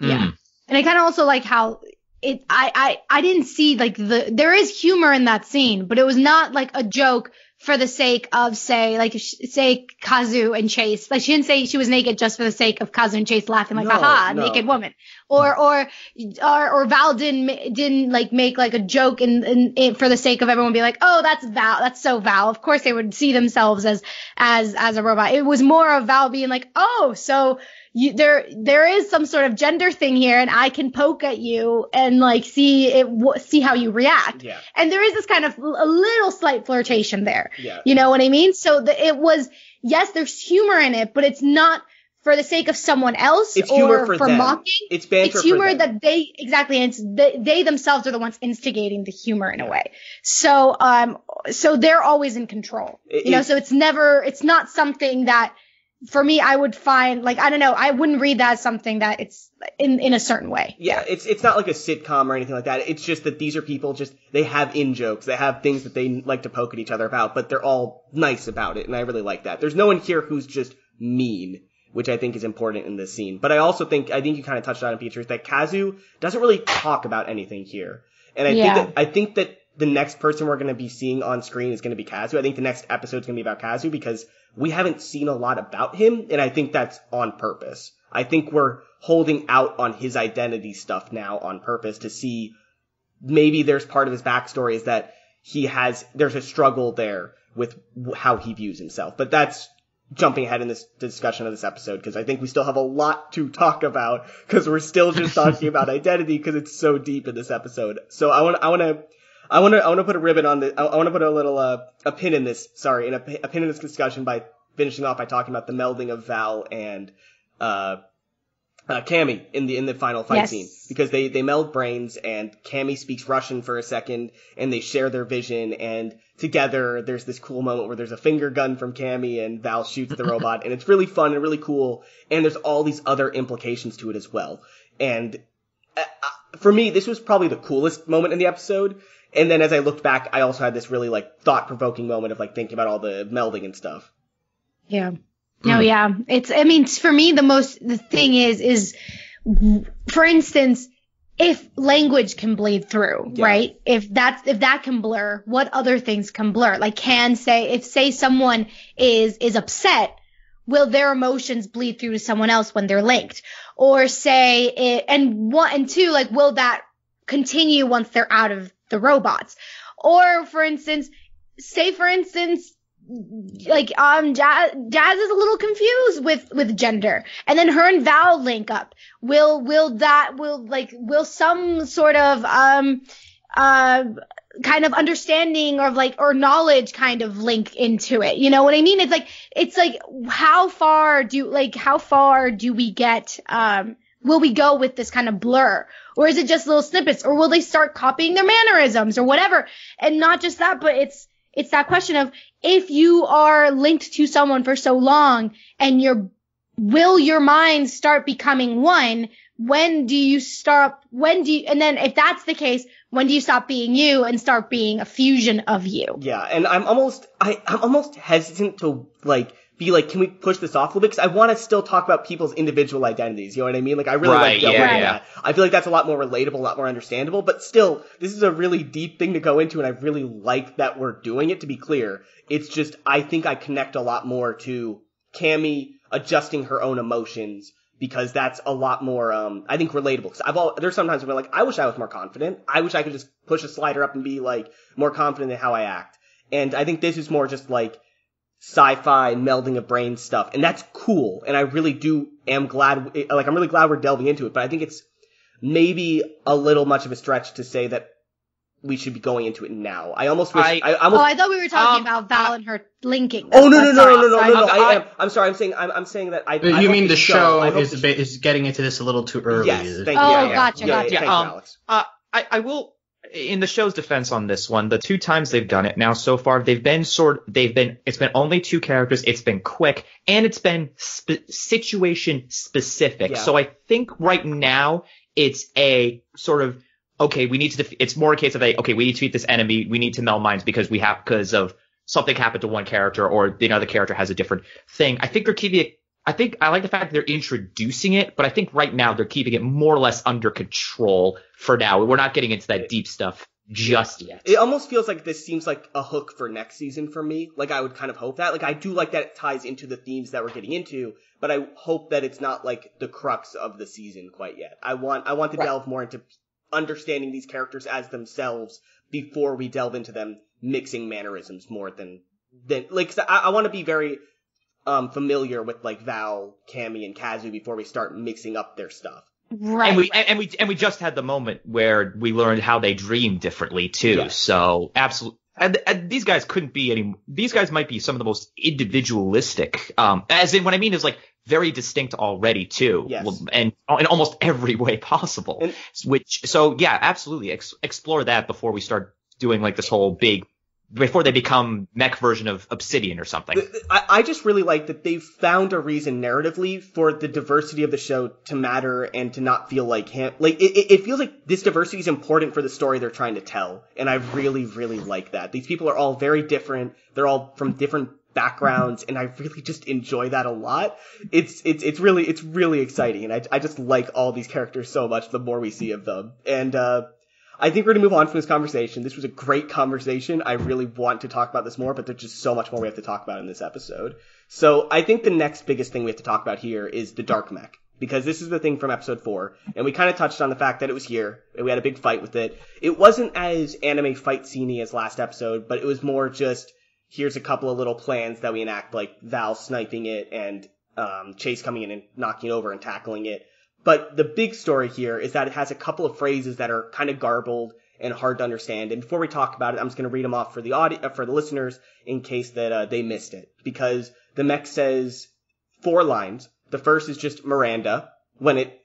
Yeah. And I kind of also like how I didn't see, like, there is humor in that scene, but it was not like a joke for the sake of, say Kazu and Chase. Like, she didn't say she was naked just for the sake of Kazu and Chase laughing like, haha, naked woman. Or Val didn't like make like a joke in for the sake of everyone being like, oh, that's Val. That's so Val. Of course they would see themselves as a robot. It was more of Val being like, oh, so there is some sort of gender thing here, and I can poke at you and like see how you react. Yeah. And there is this kind of a little slight flirtation there. Yeah. You know what I mean? So it was, yes, there's humor in it, but it's not for the sake of someone else it's humor or for them. mocking. It's banter. It's humor for them. that they themselves are the ones instigating the humor in a way. So they're always in control. So it's not something that, for me, I would find, like, I don't know, I wouldn't read that as something that it's in a certain way. Yeah, it's not like a sitcom or anything like that. It's just that these are people they have in-jokes. They have things that they like to poke at each other about, but they're all nice about it, and I really like that. There's no one here who's just mean, which I think is important in this scene. But I think you kind of touched on it, Beatriz, that Kazu doesn't really talk about anything here. And I think that the next person we're going to be seeing on screen is going to be Kazu. I think the next episode is going to be about Kazu because we haven't seen a lot about him, and I think that's on purpose. I think we're holding out on his identity stuff now on purpose to see maybe there's part of his backstory is that there's a struggle there with how he views himself. But that's jumping ahead in this discussion of this episode because I think we still have a lot to talk about because we're still just talking about identity because it's so deep in this episode. So I want to put a ribbon on this. I want to put a little a pin in this. Sorry, a pin in this discussion by finishing off by talking about the melding of Val and Cammy in the final fight scene because they meld brains and Cammy speaks Russian for a second and they share their vision and together there's this cool moment where there's a finger gun from Cammy and Val shoots the robot and it's really fun and really cool and there's all these other implications to it as well. And for me, this was probably the coolest moment in the episode. And then as I looked back, I also had this really like thought-provoking moment of like thinking about all the melding and stuff. Yeah. No, yeah. For me, the thing is, for instance, if language can bleed through, right? If that can blur, what other things can blur? Like if someone is upset, will their emotions bleed through to someone else when they're linked? Or and two, like, will that continue once they're out of the robots? Or for instance, like Jazz is a little confused with gender, and then her and Val link up. Will some sort of kind of understanding or knowledge kind of link into it? You know what I mean? It's like how far do we get? Will we go with this kind of blur? Or is it just little snippets? Or will they start copying their mannerisms or whatever? And not just that, but it's that question of if you are linked to someone for so long and will your mind start becoming one? And then if that's the case, when do you stop being you and start being a fusion of you? Yeah. And I'm almost hesitant to be like, can we push this off a little bit? Because I want to still talk about people's individual identities. You know what I mean? Like, I really like delving into that. I feel like that's a lot more relatable, a lot more understandable. But still, this is a really deep thing to go into, and I really like that we're doing it, to be clear. It's just, I think I connect a lot more to Cammy adjusting her own emotions, because that's a lot more, I think, relatable. Because there's sometimes when I'm like, I wish I was more confident. I wish I could just push a slider up and be, like, more confident in how I act. And I think this is more just, like, sci-fi melding of brain stuff, and that's cool, and I really I'm really glad we're delving into it, but I think it's maybe a little much of a stretch to say that we should be going into it now. I almost wish I thought we were talking about Val and her linking. Oh, no. I'm sorry. I'm saying that you mean the show is getting into this a little too early. Yes, thank you. Gotcha. Thank you, Alex. I will, in the show's defense on this one, the two times they've done it now so far, it's been only two characters, it's been quick, and it's been situation specific. Yeah. So I think right now it's a sort of okay, we need to, it's more a case of okay, we need to beat this enemy. We need to meld minds because of something happened to one character or the other character has a different thing. I think they're keeping it, I like the fact that they're introducing it, but I think right now they're keeping it more or less under control for now. We're not getting into that deep stuff just yet. It almost feels like this seems like a hook for next season for me. Like, I would kind of hope that. Like, I do like that it ties into the themes that we're getting into, but I hope that it's not like the crux of the season quite yet. I want to delve more into understanding these characters as themselves before we delve into them mixing mannerisms more than like, 'cause I want to be very familiar with like Val, Cammy, and Kazu before we start mixing up their stuff. Right. And we just had the moment where we learned how they dream differently too. Yes. So absolutely. And these guys couldn't be these guys might be some of the most individualistic, as in what I mean is like very distinct already too. Yes. And in almost every way possible. Absolutely. Explore that before we start doing like this whole before they become mech version of Obsidian or something. I just really like that they've found a reason narratively for the diversity of the show to matter and to not feel like it feels like this diversity is important for the story they're trying to tell. And I really, really like that. These people are all very different. They're all from different backgrounds, and I really just enjoy that a lot. It's really exciting, and I just like all these characters so much the more we see of them. And I think we're going to move on from this conversation. This was a great conversation. I really want to talk about this more, but there's just so much more we have to talk about in this episode. So I think the next biggest thing we have to talk about here is the Dark Mech, because this is the thing from episode 4, and we kind of touched on the fact that it was here, and we had a big fight with it. It wasn't as anime fight scene-y as last episode, but it was more just, here's a couple of little plans that we enact, like Val sniping it and Chase coming in and knocking it over and tackling it. But the big story here is that it has a couple of phrases that are kind of garbled and hard to understand. And before we talk about it, I'm just going to read them off for the listeners in case that they missed it. Because the mech says 4 lines. The first is just Miranda when it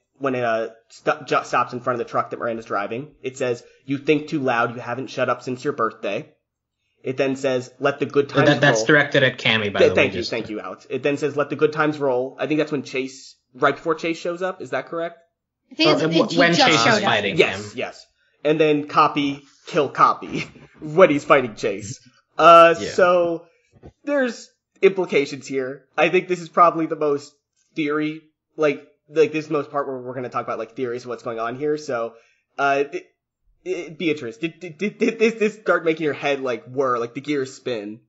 stops in front of the truck that Miranda's driving. It says, "You think too loud. You haven't shut up since your birthday." It then says, "Let the good times roll." That's directed at Cammy, by the way. Thank you, Alex. It then says, "Let the good times roll." I think that's when right before Chase shows up. Is that correct? I think when just Chase showed is up. fighting him. Yes. And then copy, kill copy when he's fighting Chase. So there's implications here. I think this is probably the most theory, like this is the most part where we're going to talk about like theories of what's going on here. So, Beatrice, did this start making your head like whir, like the gears spin?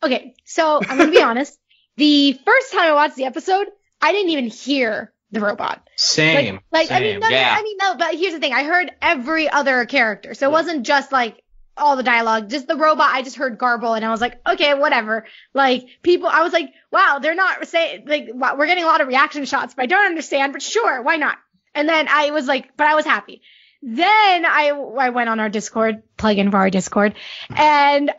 Okay, so I'm gonna be honest. The first time I watched the episode, I didn't even hear the robot. Same. Same. But here's the thing. I heard every other character. So it wasn't just like all the dialogue, just the robot. I just heard garble and I was like, okay, whatever. Like I was like, wow, they're not saying, like, wow, we're getting a lot of reaction shots, but I don't understand, but sure, why not? And then I was like, but I was happy. Then I went on our Discord, plug in for our Discord, and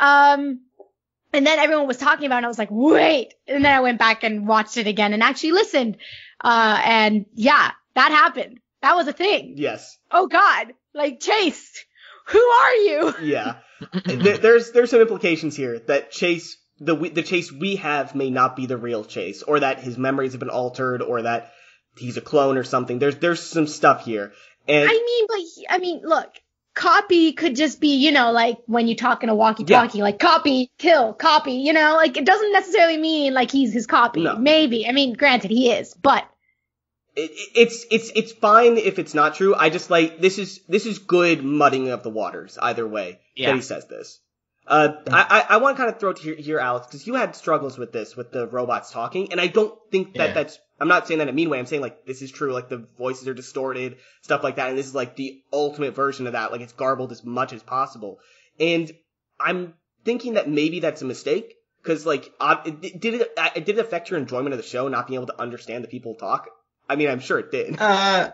then everyone was talking about it and I was like, wait. And then I went back and watched it again and actually listened. And yeah, that happened. That was a thing. Yes. Oh God. Like, Chase, who are you? Yeah. There's some implications here that Chase, the Chase we have may not be the real Chase, or that his memories have been altered, or that he's a clone or something. There's some stuff here. And I mean, look, copy could just be, like when you talk in a walkie-talkie, like copy, kill, copy, like it doesn't necessarily mean like he's his copy. No. Maybe. I mean, granted, he is, but it's fine if it's not true. I just like, this is good mudding of the waters either way that he says this. I want to kind of throw it here, Alex, because you had struggles with this, with the robots talking, and I don't think that's, I'm not saying that in a mean way, I'm saying like, this is true, like the voices are distorted, stuff like that, and this is like the ultimate version of that, like it's garbled as much as possible. And I'm thinking that maybe that's a mistake, because like, did it affect your enjoyment of the show, not being able to understand the people talk? I mean, I'm sure it did. Well,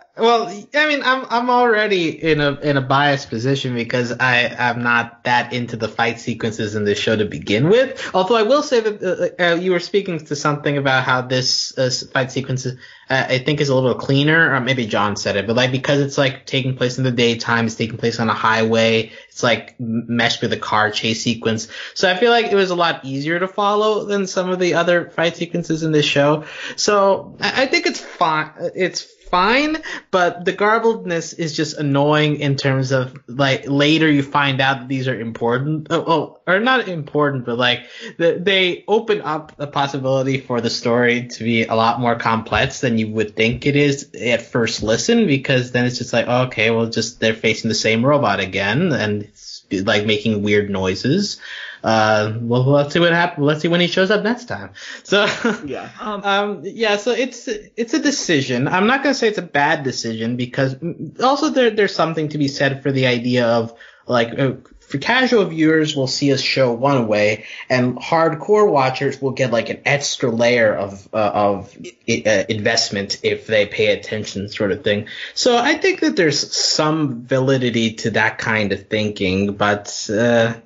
I mean, I'm already in a biased position because I'm not that into the fight sequences in this show to begin with. Although I will say that you were speaking to something about how this fight sequence I think is a little cleaner, or maybe John said it, but like because it's like taking place in the daytime, it's taking place on a highway, it's like meshed with a car chase sequence. So I feel like it was a lot easier to follow than some of the other fight sequences in this show. So I think it's fine. It's fine, but the garbledness is just annoying in terms of, like, later you find out that these are important. Or not important, but, like, they open up the possibility for the story to be a lot more complex than you would think it is at first listen, because then it's just like, okay, well, just they're facing the same robot again, and it's, like, making weird noises. Well, let's see what happens. Let's see when he shows up next time. So, yeah. So it's a decision. I'm not going to say it's a bad decision, because also there's something to be said for the idea of, like, for casual viewers will see a show one way, and hardcore watchers will get, like, an extra layer of investment if they pay attention, sort of thing. So I think that there's some validity to that kind of thinking, but I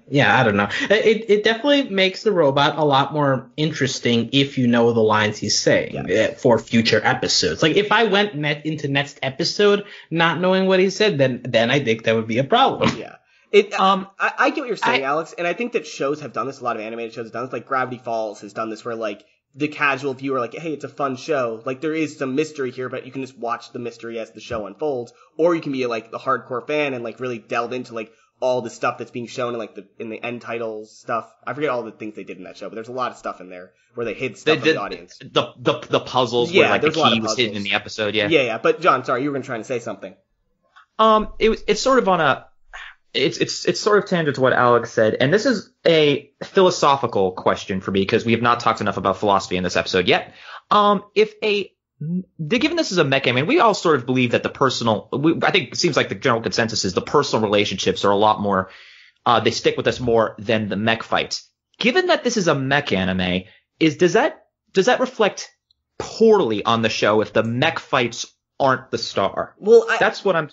don't know. It definitely makes the robot a lot more interesting if you know the lines he's saying for future episodes. Like, if I went into next episode not knowing what he said, then I think that would be a problem. Yeah. I get what you're saying, Alex, and I think that shows have done this. A lot of animated shows have done this. Like Gravity Falls has done this, where, like, the casual viewer, like, hey, it's a fun show. Like, there is some mystery here, but you can just watch the mystery as the show unfolds. Or you can be, like, the hardcore fan and, like, really delve into, like, all the stuff that's being shown in, like, in the end titles stuff. I forget all the things they did in that show, but there's a lot of stuff in there where they hid stuff from the audience. The puzzles where, like, the key was hidden in the episode, Yeah. But John, sorry, you were trying to say something. It's sort of on a... It's sort of tangent to what Alex said, and this is a philosophical question for me, because we have not talked enough about philosophy in this episode yet. Given this is a mech anime, we all sort of believe that I think it seems like the general consensus is the personal relationships are a lot more, they stick with us more than the mech fights. Given that this is a mech anime, does that reflect poorly on the show if the mech fights aren't the star? Well, that's what I'm...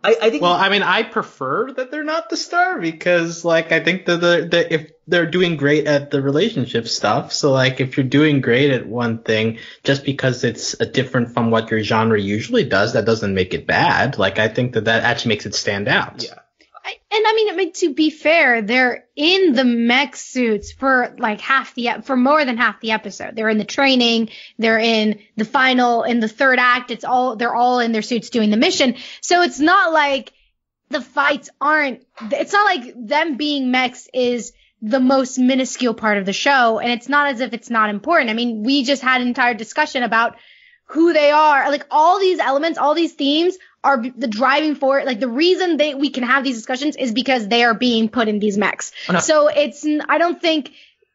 I think. Well, I mean, I prefer that they're not the star, because, like, I think that if they're doing great at the relationship stuff, so, like, if you're doing great at one thing, just because it's different from what your genre usually does, that doesn't make it bad. Like, I think that actually makes it stand out. Yeah. To be fair, they're in the mech suits for like for more than half the episode. They're in the training, they're in the third act. They're all in their suits doing the mission. So it's not like the fights it's not like them being mechs is the most minuscule part of the show. And it's not as if it's not important. I mean, we just had an entire discussion about who they are. Like, all these elements, all these themes are the driving force. Like, the reason we can have these discussions is because they are being put in these mechs. Oh, no. So I don't think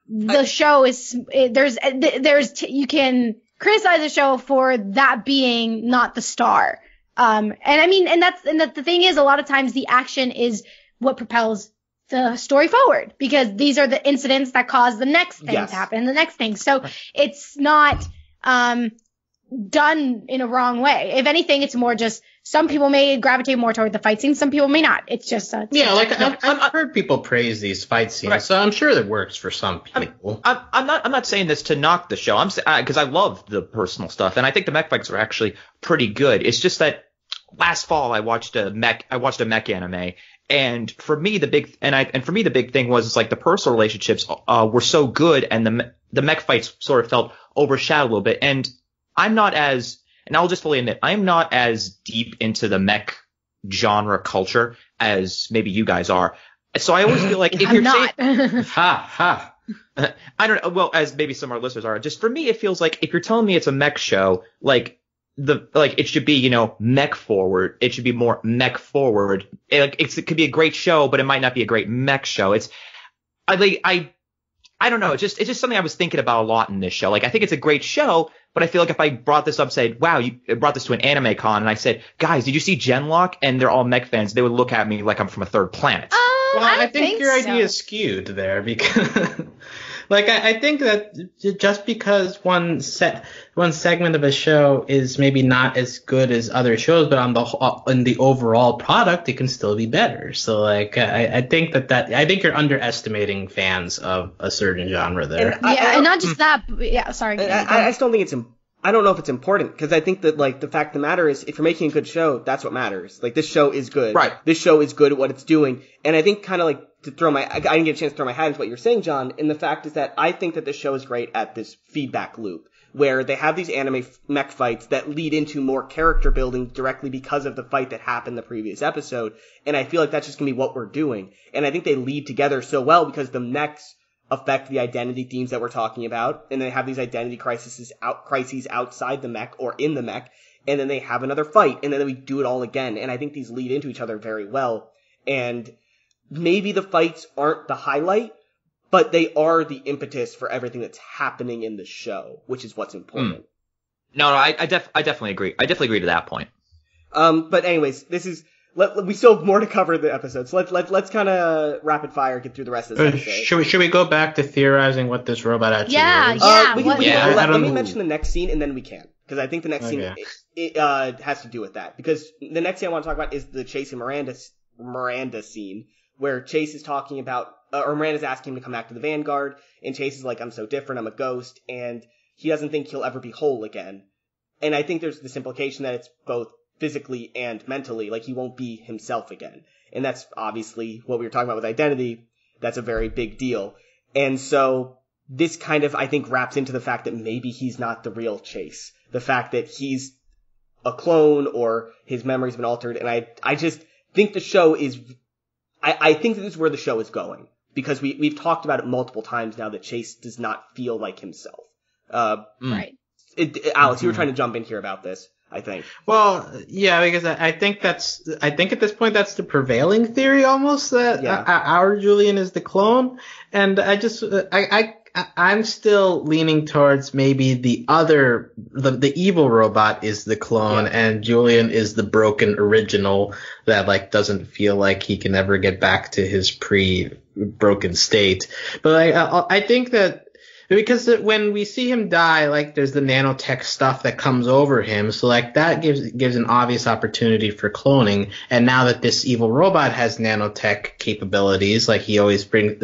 the show is, you can criticize the show for that being not the star. And the thing is, a lot of times the action is what propels the story forward, because these are the incidents that cause the next thing to happen and the next thing. So it's not, done in a wrong way. If anything, it's more just some people may gravitate more toward the fight scenes, some people may not. It's just I've heard people praise these fight scenes, right. So I'm sure that works for some people. I'm not saying this to knock the show. I'm because I love the personal stuff, and I think the mech fights are actually pretty good. It's just that last fall I watched a mech anime, and for me the big thing was, it's like the personal relationships were so good, and the mech fights sort of felt overshadowed a little bit. And I'll just fully admit, I'm not as deep into the mech genre culture as maybe you guys are. So I always feel like if you're not. I don't know. Well, as maybe some of our listeners are. Just for me, it feels like if you're telling me it's a mech show, it should be, mech forward. It should be more mech forward. It could be a great show, but it might not be a great mech show. I don't know. It's just something I was thinking about a lot in this show. Like, I think it's a great show, but I feel like if I brought this up, said, wow, you brought this to an anime con, and I said, guys, did you see Genlock? And they're all mech fans. They would look at me like I'm from a third planet. Well, I think your idea is skewed there, because I think that just because one segment of a show is maybe not as good as other shows, but in the overall product, it can still be better. So I think I think you're underestimating fans of a certain genre there. And not just that. Yeah, sorry. I just don't think I don't know if it's important, because I think that, the fact of the matter is, if you're making a good show, that's what matters. Like, this show is good. Right. This show is good at what it's doing. And I think I didn't get a chance to throw my hat into what you're saying, John, and the fact is that I think that this show is great at this feedback loop. where they have these anime mech fights that lead into more character building directly because of the fight that happened the previous episode. And I feel like that's just going to be what we're doing. And I think they lead together so well because the mechs affect the identity themes that we're talking about. And they have these identity crises outside the mech or in the mech. And then they have another fight. And then we do it all again. And I think these lead into each other very well. And maybe the fights aren't the highlight, but they are the impetus for everything that's happening in the show, which is what's important. No, I definitely agree. I definitely agree to that point. But anyways, we still have more to cover in the episode, so let's kind of rapid fire get through the rest of this episode. Should we go back to theorizing what this robot actually is? Let me mention the next scene, and then we can, because I think the next scene it has to do with that. Because the next thing I want to talk about is the Chase and Miranda scene, where Chase is talking about, or Miranda's asking him to come back to the Vanguard, and Chase is like, I'm so different, I'm a ghost, and he doesn't think he'll ever be whole again. And I think there's this implication that it's both physically and mentally, like he won't be himself again. And that's obviously what we were talking about with identity. That's a very big deal. And so this kind of, I think, wraps into the fact that maybe he's not the real Chase. The fact that he's a clone or his memory's been altered. And I just think the show is, I think that this is where the show is going. Because we've talked about it multiple times now that Chase does not feel like himself. Right. Alex, you were trying to jump in here about this, I think. Well, yeah, because I think at this point that's the prevailing theory almost, that our Julian is the clone. And I'm still leaning towards maybe the evil robot is the clone and Julian is the broken original that like doesn't feel like he can ever get back to his pre-broken state. But I think that because when we see him die, like there's the nanotech stuff that comes over him, so like that gives an obvious opportunity for cloning. And now that this evil robot has nanotech capabilities, like it always brings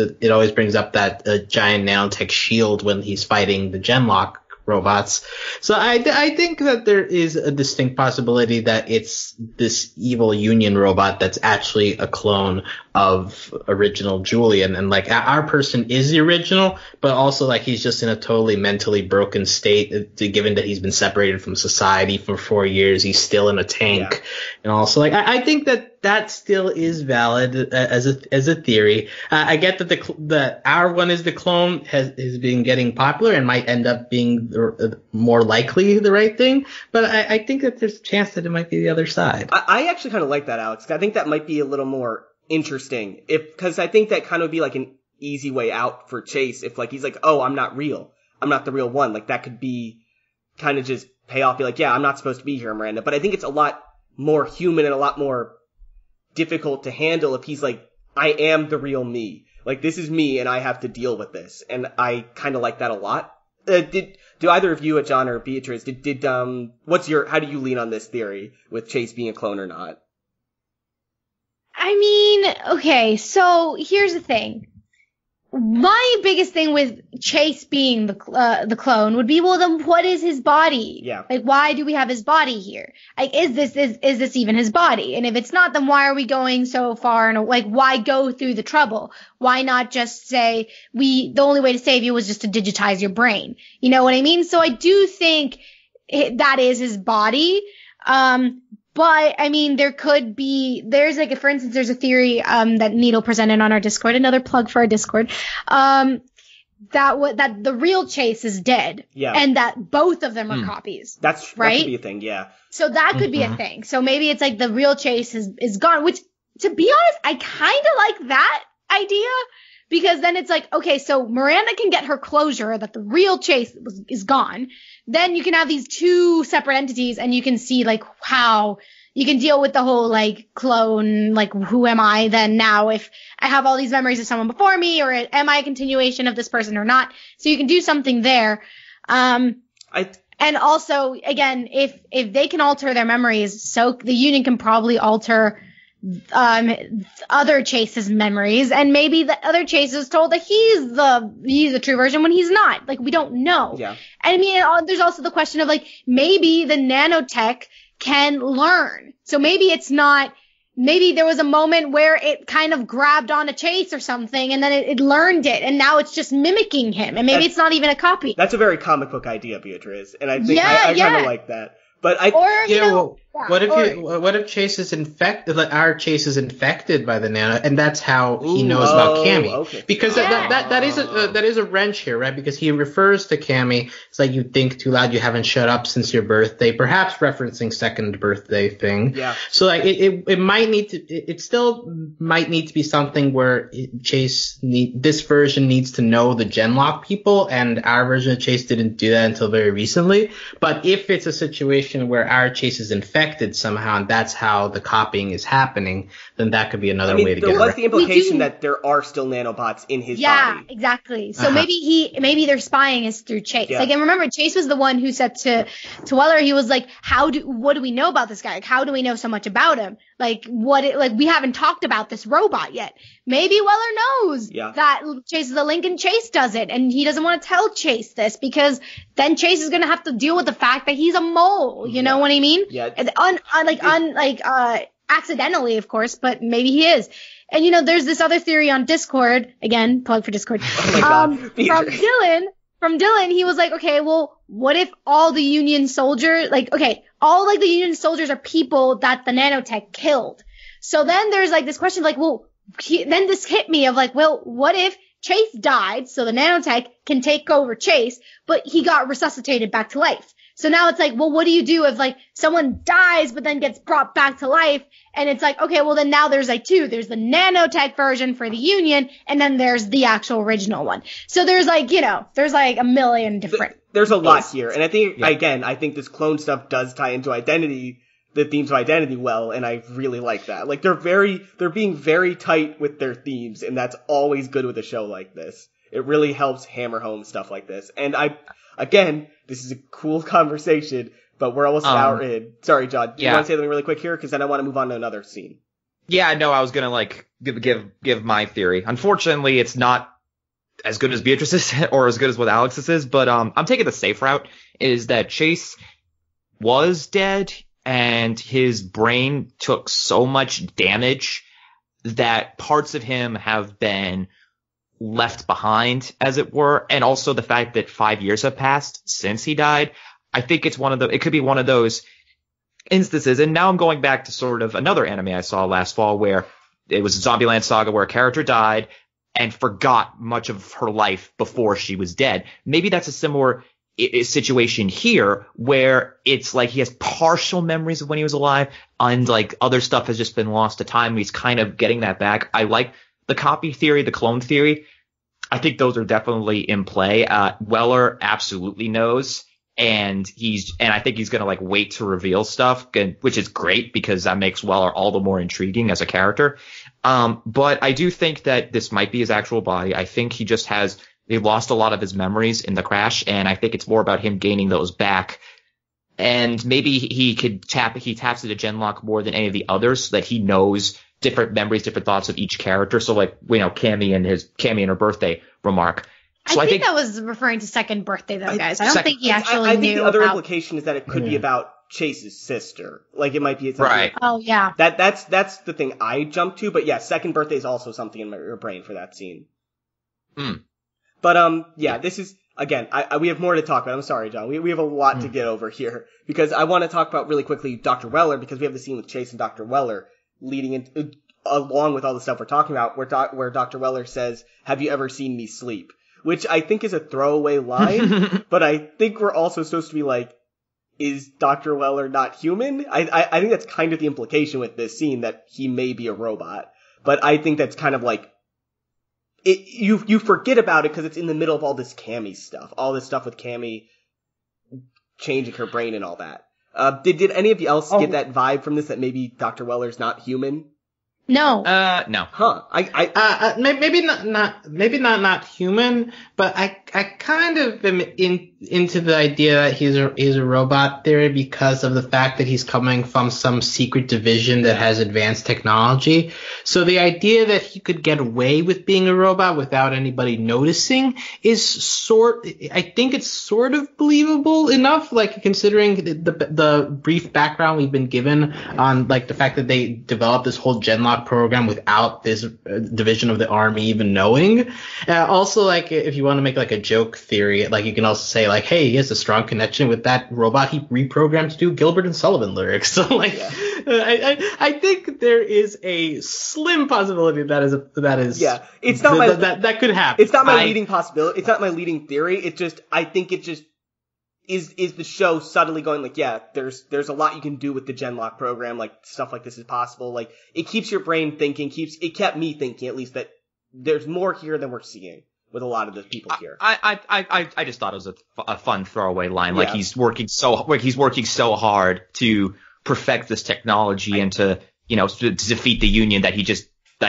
up that giant nanotech shield when he's fighting the Genlock robots. So I think that there is a distinct possibility that it's this evil Union robot that's actually a clone of original Julian, and like our person is the original, but also like he's just in a totally mentally broken state, given that he's been separated from society for 4 years. He's still in a tank, and also like I think that still is valid as a theory. I get that our one is the clone has been getting popular and might end up being more likely the right thing, but I think that there's a chance that it might be the other side. I actually kind of like that, Alex. I think that might be a little more interesting, because I think that kind of would be like an easy way out for Chase if like he's like, oh, I'm not real, I'm not the real one. Like that could be kind of just pay off, be like, yeah, I'm not supposed to be here, Miranda. But I think it's a lot more human and a lot more difficult to handle if he's like, I am the real me. Like this is me and I have to deal with this. And I kind of like that a lot. Do either of you, John or Beatriz, how do you lean on this theory with Chase being a clone or not? I mean, okay, so here's the thing. My biggest thing with Chase being the clone would be, well, then what is his body? Yeah. Like, why do we have his body here? Like, is this even his body? And if it's not, then why are we going so far? And like, why go through the trouble? Why not just say the only way to save you was just to digitize your brain? You know what I mean? So I do think that is his body. But I mean, there's like, for instance, there's a theory, that Needle presented on our Discord, another plug for our Discord, that the real Chase is dead. Yeah. And that both of them are copies. That right? could be a thing, yeah. So that could be a thing. So maybe it's like the real Chase is gone, which, to be honest, I kind of like that idea, because then it's like, okay, so Miranda can get her closure that the real Chase is gone. Then you can have these two separate entities and you can see like how you can deal with the whole like clone, like who am I then now if I have all these memories of someone before me, or am I a continuation of this person or not? So you can do something there. And also, again, if they can alter their memories, so the Union can probably alter other Chase's memories, and maybe the other Chase is told that he's the true version when he's not. Like, we don't know. Yeah. And I mean, there's also the question of like, maybe the nanotech can learn. So maybe it's not maybe there was a moment where it kind of grabbed onto Chase or something, and then it learned it, and now it's just mimicking him, and maybe it's not even a copy. That's a very comic book idea, Beatriz, and I think I kind of like that. But what if Chase is infected? Like our Chase is infected by the nano, and that's how he knows about Cammy. Okay. Because that is a wrench here, right? Because he refers to Cammy. It's like, you think too loud, you haven't shut up since your birthday, perhaps referencing second birthday thing. Yeah. So like it might need to. It still might need to be something where this version needs to know the Genlock people, and our version of Chase didn't do that until very recently. But if it's a situation where our Chase is infected somehow, and that's how the copying is happening, then that could be another way to get there was the implication do. that there are still nanobots in his body. Yeah, exactly. So maybe their spying is through Chase. Yeah. Like, and remember, Chase was the one who said to Weller, he was like, what do we know about this guy? Like, how do we know so much about him? Like, we haven't talked about this robot yet. Maybe Weller knows that Chase is a link and Chase doesn't, and he doesn't want to tell Chase this, because then Chase is going to have to deal with the fact that he's a mole. You know what I mean? Yeah. Accidentally, of course, but maybe he is. And there's this other theory on Discord, again, plug for Discord. Oh my God. From Dylan, he was like, okay, well, what if all the Union soldiers, the Union soldiers are people that the nanotech killed? So then there's this question then this hit me of what if Chase died, so the nanotech can take over Chase, but he got resuscitated back to life? So now it's what do you do if someone dies but then gets brought back to life? And it's okay, well then now there's two. There's the nanotech version for the Union, and then there's the actual original one. So there's there's a million different. There's a lot here, and I think I think this clone stuff does tie into the themes of identity well, and I really like that. They're being very tight with their themes, and that's always good with a show like this. It really helps hammer home stuff like this. And this is a cool conversation, but we're almost an hour in. Sorry, John. Do you want to say something really quick here? Because then I want to move on to another scene. Yeah, no, I was gonna give my theory. Unfortunately, it's not as good as Beatrice's or as good as what Alex's is, but I'm taking the safe route. Is that Chase was dead, and his brain took so much damage that parts of him have been left behind, as it were, and also the fact that 5 years have passed since he died. I think it could be one of those instances. And now I'm going back to sort of another anime I saw last fall where it was Zombieland Saga, where a character died and forgot much of her life before she was dead. Maybe that's a similar situation here, where it's he has partial memories of when he was alive, and other stuff has just been lost to time. He's kind of getting that back. I like the copy theory, the clone theory. I think those are definitely in play. Weller absolutely knows, and I think he's gonna wait to reveal stuff, which is great because that makes Weller all the more intriguing as a character. But I do think that this might be his actual body. I think he lost a lot of his memories in the crash, and I think it's more about him gaining those back. And maybe he taps into Genlock more than any of the others, so that he knows different memories, different thoughts of each character. So Cammy and her birthday remark. So I think that was referring to second birthday though, guys. I don't think he actually I think knew. the other implication is that it could be about Chase's sister. It might be something. Right. Oh yeah. That's the thing I jumped to, but yeah, second birthday is also something in my brain for that scene. But this is again. We have more to talk about. I'm sorry, John. We have a lot to get over here because I want to talk about really quickly Dr. Weller, because we have the scene with Chase and Dr. Weller leading in along with all the stuff we're talking about, where Dr. Weller says, "Have you ever seen me sleep?" Which I think is a throwaway line, but I think we're also supposed to be is Dr. Weller not human? I think that's kind of the implication with this scene, that he may be a robot. But I think that's kind of you forget about it because it's in the middle of all this Cammy stuff. All this stuff with Cammy changing her brain and all that. Did any of you else get that vibe from this, that maybe Dr. Weller's not human? No. No. Huh. Maybe not human, but I kind of am into the idea that he's a robot theory because of the fact that he's coming from some secret division that has advanced technology. So the idea that he could get away with being a robot without anybody noticing is I think it's sort of believable enough, like considering the brief background we've been given on like the fact that they developed this whole Genlock program without this division of the army even knowing. Also, like if you want to make like a joke theory, like you can also say like, hey, he has a strong connection with that robot he reprogrammed to do Gilbert and Sullivan lyrics. So like, I think there is a slim possibility that is it's not that could happen. It's not my leading possibility. It's not my leading theory. I think it just is the show subtly going like, yeah, there's a lot you can do with the Genlock program, like stuff like this is possible. Like it keeps your brain thinking, it kept me thinking at least that there's more here than we're seeing with a lot of the people here. I just thought it was a fun throwaway line. Like he's working so hard to perfect this technology and to defeat the Union that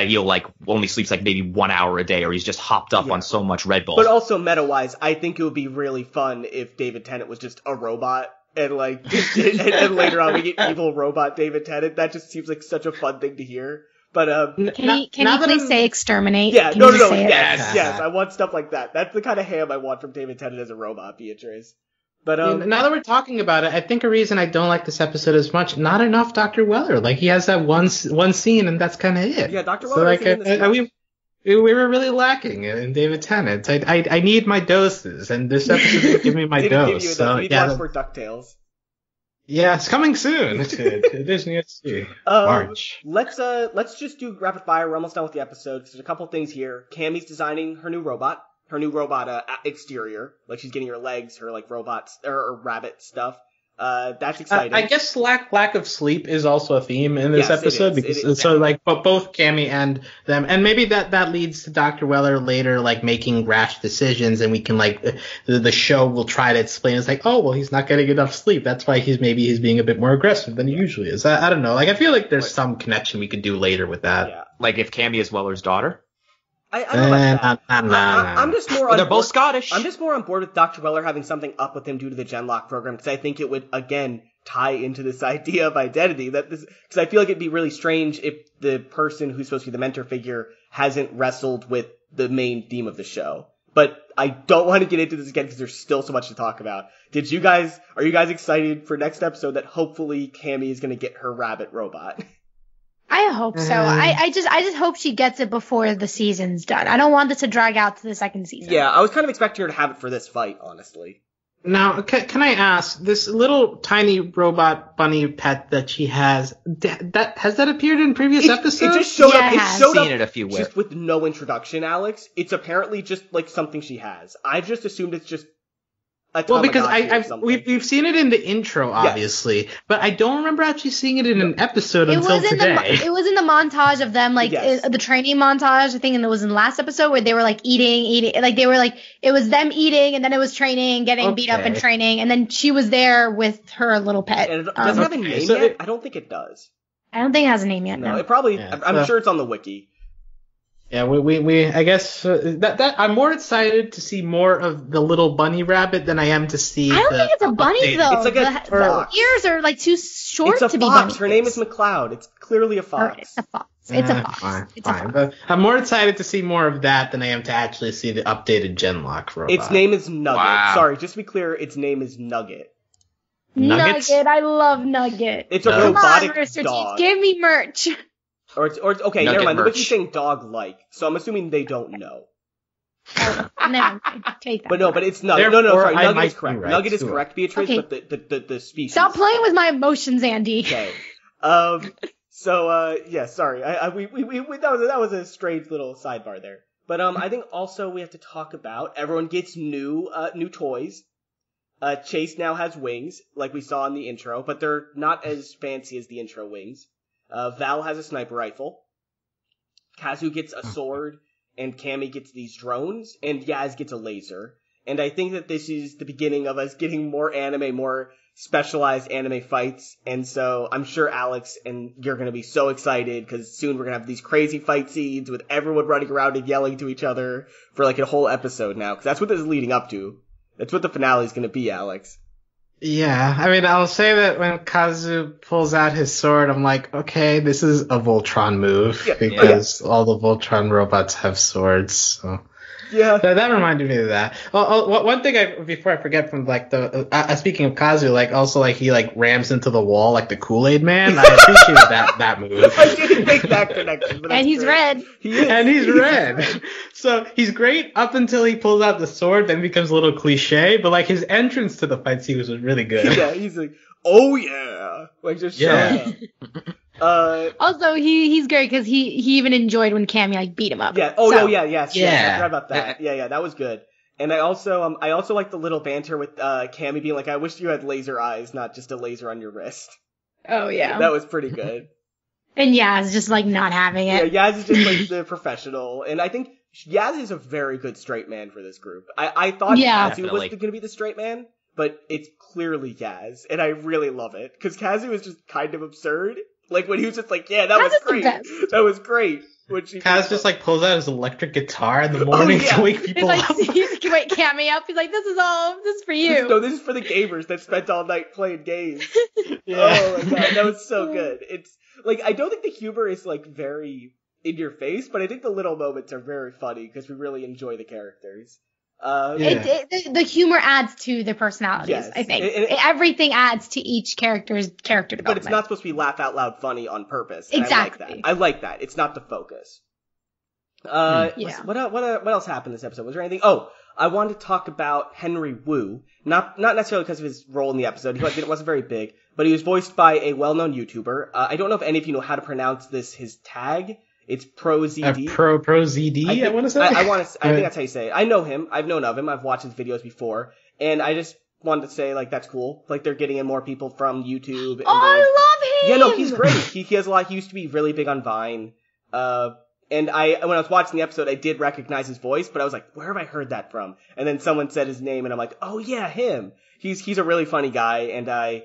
he'll like only sleeps like maybe 1 hour a day, or he's just hopped up on so much Red Bull. But also meta-wise, I think it would be really fun if David Tennant was just a robot and like and later on we get evil robot David Tennant. That just seems like such a fun thing to hear. But can you please say exterminate? Yeah, can no, yes, I want stuff like that. That's the kind of ham I want from David Tennant as a robot, Beatriz. But now that we're talking about it, I think a reason I don't like this episode as much, not enough Dr. Weller. Like he has that one scene, and that's kind of it. Yeah, Dr. Weller. So we were really lacking in David Tennant. I need my doses, and this episode didn't give me my dose. You need to watch more DuckTales. Yeah, it's coming soon to Disney XD. March. Let's just do rapid fire. We're almost done with the episode. There's a couple things here. Cammy's designing her new robot exterior. Like she's getting her legs, her like robots or rabbit stuff. That's exciting. I guess lack of sleep is also a theme in this episode because but both Cammy and them, and maybe that leads to Dr. Weller later like making rash decisions, and we can like the show will try to explain it's like, oh well, he's not getting enough sleep, that's why he's being a bit more aggressive than he usually is. I don't know, like I feel like there's some connection we could do later with that. Yeah. Like if Cammy is Weller's daughter. I don't know about that. I'm just more. They're both Scottish. I'm just more on board with Dr. Weller having something up with him due to the Genlock program, because I think it would again tie into this idea of identity. Because I feel like it'd be really strange if the person who's supposed to be the mentor figure hasn't wrestled with the main theme of the show. But I don't want to get into this again because there's still so much to talk about. Are you guys excited for next episode that hopefully Cammy is going to get her rabbit robot? I hope so. I just hope she gets it before the season's done. I don't want this to drag out to the second season. Yeah, I was kind of expecting her to have it for this fight, honestly. Now, can I ask, this little tiny robot bunny pet that she has, has that appeared in previous episodes? It just showed up. It showed up seen it a few just with no introduction, Alex. It's apparently just like something she has. I've just assumed it's just well, because we've seen it in the intro, obviously, but I don't remember actually seeing it in an episode until today. It was in the montage of them, like the training montage, I think, and it was in the last episode where they were like eating, like they were like, it was them eating, and then it was training, getting beat up and training, and then she was there with her little pet. And does it have a name yet? I don't think it does. I don't think it has a name yet. No, it probably. Yeah, I'm sure it's on the wiki. Yeah, we I guess that I'm more excited to see more of the little bunny rabbit than I am to see. I don't think it's a bunny though. It's like a fox. The ears are like too short to be bunny. It's a fox. Her name is McLeod. It's clearly a fox. It's a fox. It's a fox. Fine. But I'm more excited to see more of that than I am to actually see the updated Genlock robot. Its name is Nugget. Wow. Sorry, just to be clear, its name is Nugget. Nuggets? Nugget, I love Nugget. It's a robotic dog. Give me merch. Or okay, Nugget never mind. merch. The wiki's saying dog-like, so I'm assuming they don't know. Never take that. But it's Nugget. No, sorry. Nugget is correct. Right, Nugget is correct, Beatrice, but the species. Stop playing with my emotions, Andy. Okay. Yeah, sorry. That was a strange little sidebar there. But I think also we have to talk about everyone gets new toys. Chase now has wings, like we saw in the intro, but they're not as fancy as the intro wings. Val has a sniper rifle. Kazu gets a sword, and Cammy gets these drones, and Yaz gets a laser. And I think that this is the beginning of us getting more anime, more specialized anime fights. And so I'm sure Alex and you're going to be so excited because soon we're going to have these crazy fight scenes with everyone running around and yelling to each other for like a whole episode now, because that's what this is leading up to. That's what the finale's gonna be, Alex. Yeah, I mean, I'll say that when Kazu pulls out his sword, I'm like, okay, this is a Voltron move, because all the Voltron robots have swords, so. Yeah. That reminded me of that. One thing before I forget from like speaking of Kazu, like also like he like rams into the wall like the Kool-Aid Man. I appreciated that move. I didn't make that connection, but and he's great. red. He is. And he's red. So he's great up until he pulls out the sword, then becomes a little cliche. But like his entrance to the fight scene was really good. Yeah, he's like, oh yeah, like just showing up. Also, he's great because he even enjoyed when Cammy like beat him up. Yeah. Oh so. no. Yes. I forgot about that. Yeah. That was good. And I also like the little banter with Cammy being like, I wish you had laser eyes, not just a laser on your wrist. Oh yeah. That was pretty good. And Yaz just like not having it. Yeah, Yaz is just like the professional, and I think Yaz is a very good straight man for this group. I thought Kazu was going to be the straight man, but it's clearly Yaz, and I really love it because Kazu is just kind of absurd. Like when he was just like, yeah, that was great. That was great. Kaz just like pulls out his electric guitar in the morning to wake people up. He's like, wake Cammy up. He's like, this is for you. This is for the gamers that spent all night playing games. Yeah. Oh my god, that was so good. It's like, I don't think the humor is like very in your face, but I think the little moments are very funny because we really enjoy the characters. The humor adds to their personalities, yes. I think. Everything adds to each character's character development. But it's not supposed to be laugh out loud funny on purpose. Exactly. I like that. It's not the focus. What else happened this episode? Was there anything? Oh, I wanted to talk about Henry Wu. Not necessarily because of his role in the episode. It wasn't very big, but he was voiced by a well-known YouTuber. I don't know if any of you know how to pronounce his tag. It's ProZD. ProZD, I want to say. I think that's how you say it. I know him. I've known of him. I've watched his videos before. And I just wanted to say, like, that's cool. Like, they're getting in more people from YouTube. I love him! Yeah, no, he's great. He has a lot. He used to be really big on Vine. And when I was watching the episode, I did recognize his voice, but I was like, where have I heard that from? And then someone said his name, and I'm like, oh yeah, him. He's a really funny guy, and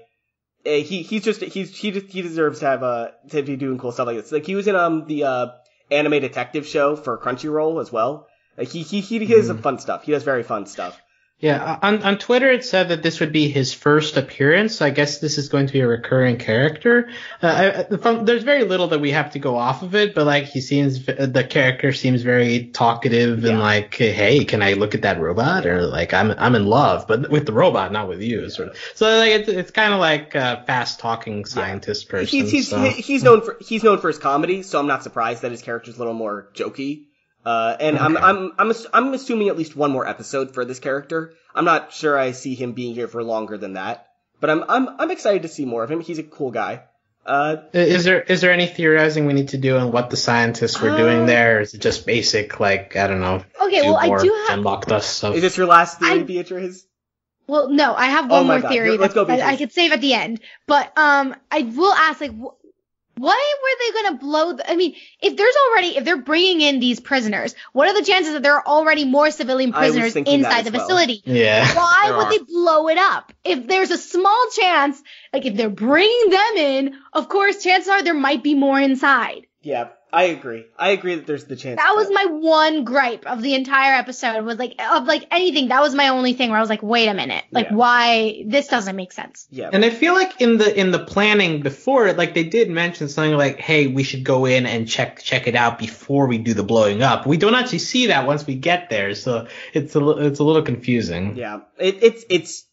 he deserves to be doing cool stuff like this. Like he was in the anime detective show for Crunchyroll as well. Like he does some fun stuff. He does very fun stuff. Yeah, on Twitter it said that this would be his first appearance. So I guess this is going to be a recurring character. There's very little that we have to go off of it, but like the character seems very talkative and like, hey, can I look at that robot? Or like, I'm in love, but with the robot, not with you. Sort of. So like it's kind of like a fast talking scientist person. He's known for his comedy, so I'm not surprised that his character's a little more jokey. And okay. I'm assuming at least one more episode for this character. I'm not sure I see him being here for longer than that, but I'm excited to see more of him. He's a cool guy. Is there any theorizing we need to do on what the scientists were doing there? Or is it just basic, like, I don't know? Okay, well, I do have unlocked us stuff. Is this your last theory, Beatriz? Well, no, I have one more theory Let's go, Beatriz. I could save at the end, but I will ask, like, why were they going to blow if they're bringing in these prisoners, what are the chances that there are already more civilian prisoners inside the facility? Yeah. Why would they blow it up? If there's a small chance, like if they're bringing them in, of course, chances are there might be more inside. Yeah, I agree. I agree that there's the chance. That was my one gripe of the entire episode was anything. That was my only thing where I was like, wait a minute. Like, why? This doesn't make sense. Yeah. And I feel like in the planning before it, like they did mention something like, hey, we should go in and check it out before we do the blowing up. We don't actually see that once we get there. So it's a little confusing. Yeah. It's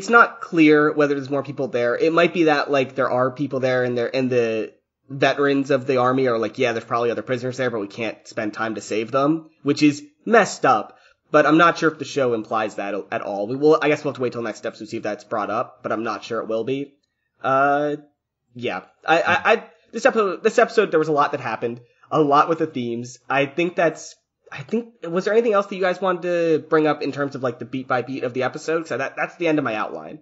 not clear whether there's more people there. It might be that like there are people there and the veterans of the army are like, yeah, there's probably other prisoners there, but we can't spend time to save them, which is messed up. But I'm not sure if the show implies that at all. I guess we'll have to wait till next episode to see if that's brought up, but I'm not sure it will be. Yeah. This episode, there was a lot that happened, a lot with the themes. Was there anything else that you guys wanted to bring up in terms of like the beat by beat of the episode? So that's the end of my outline.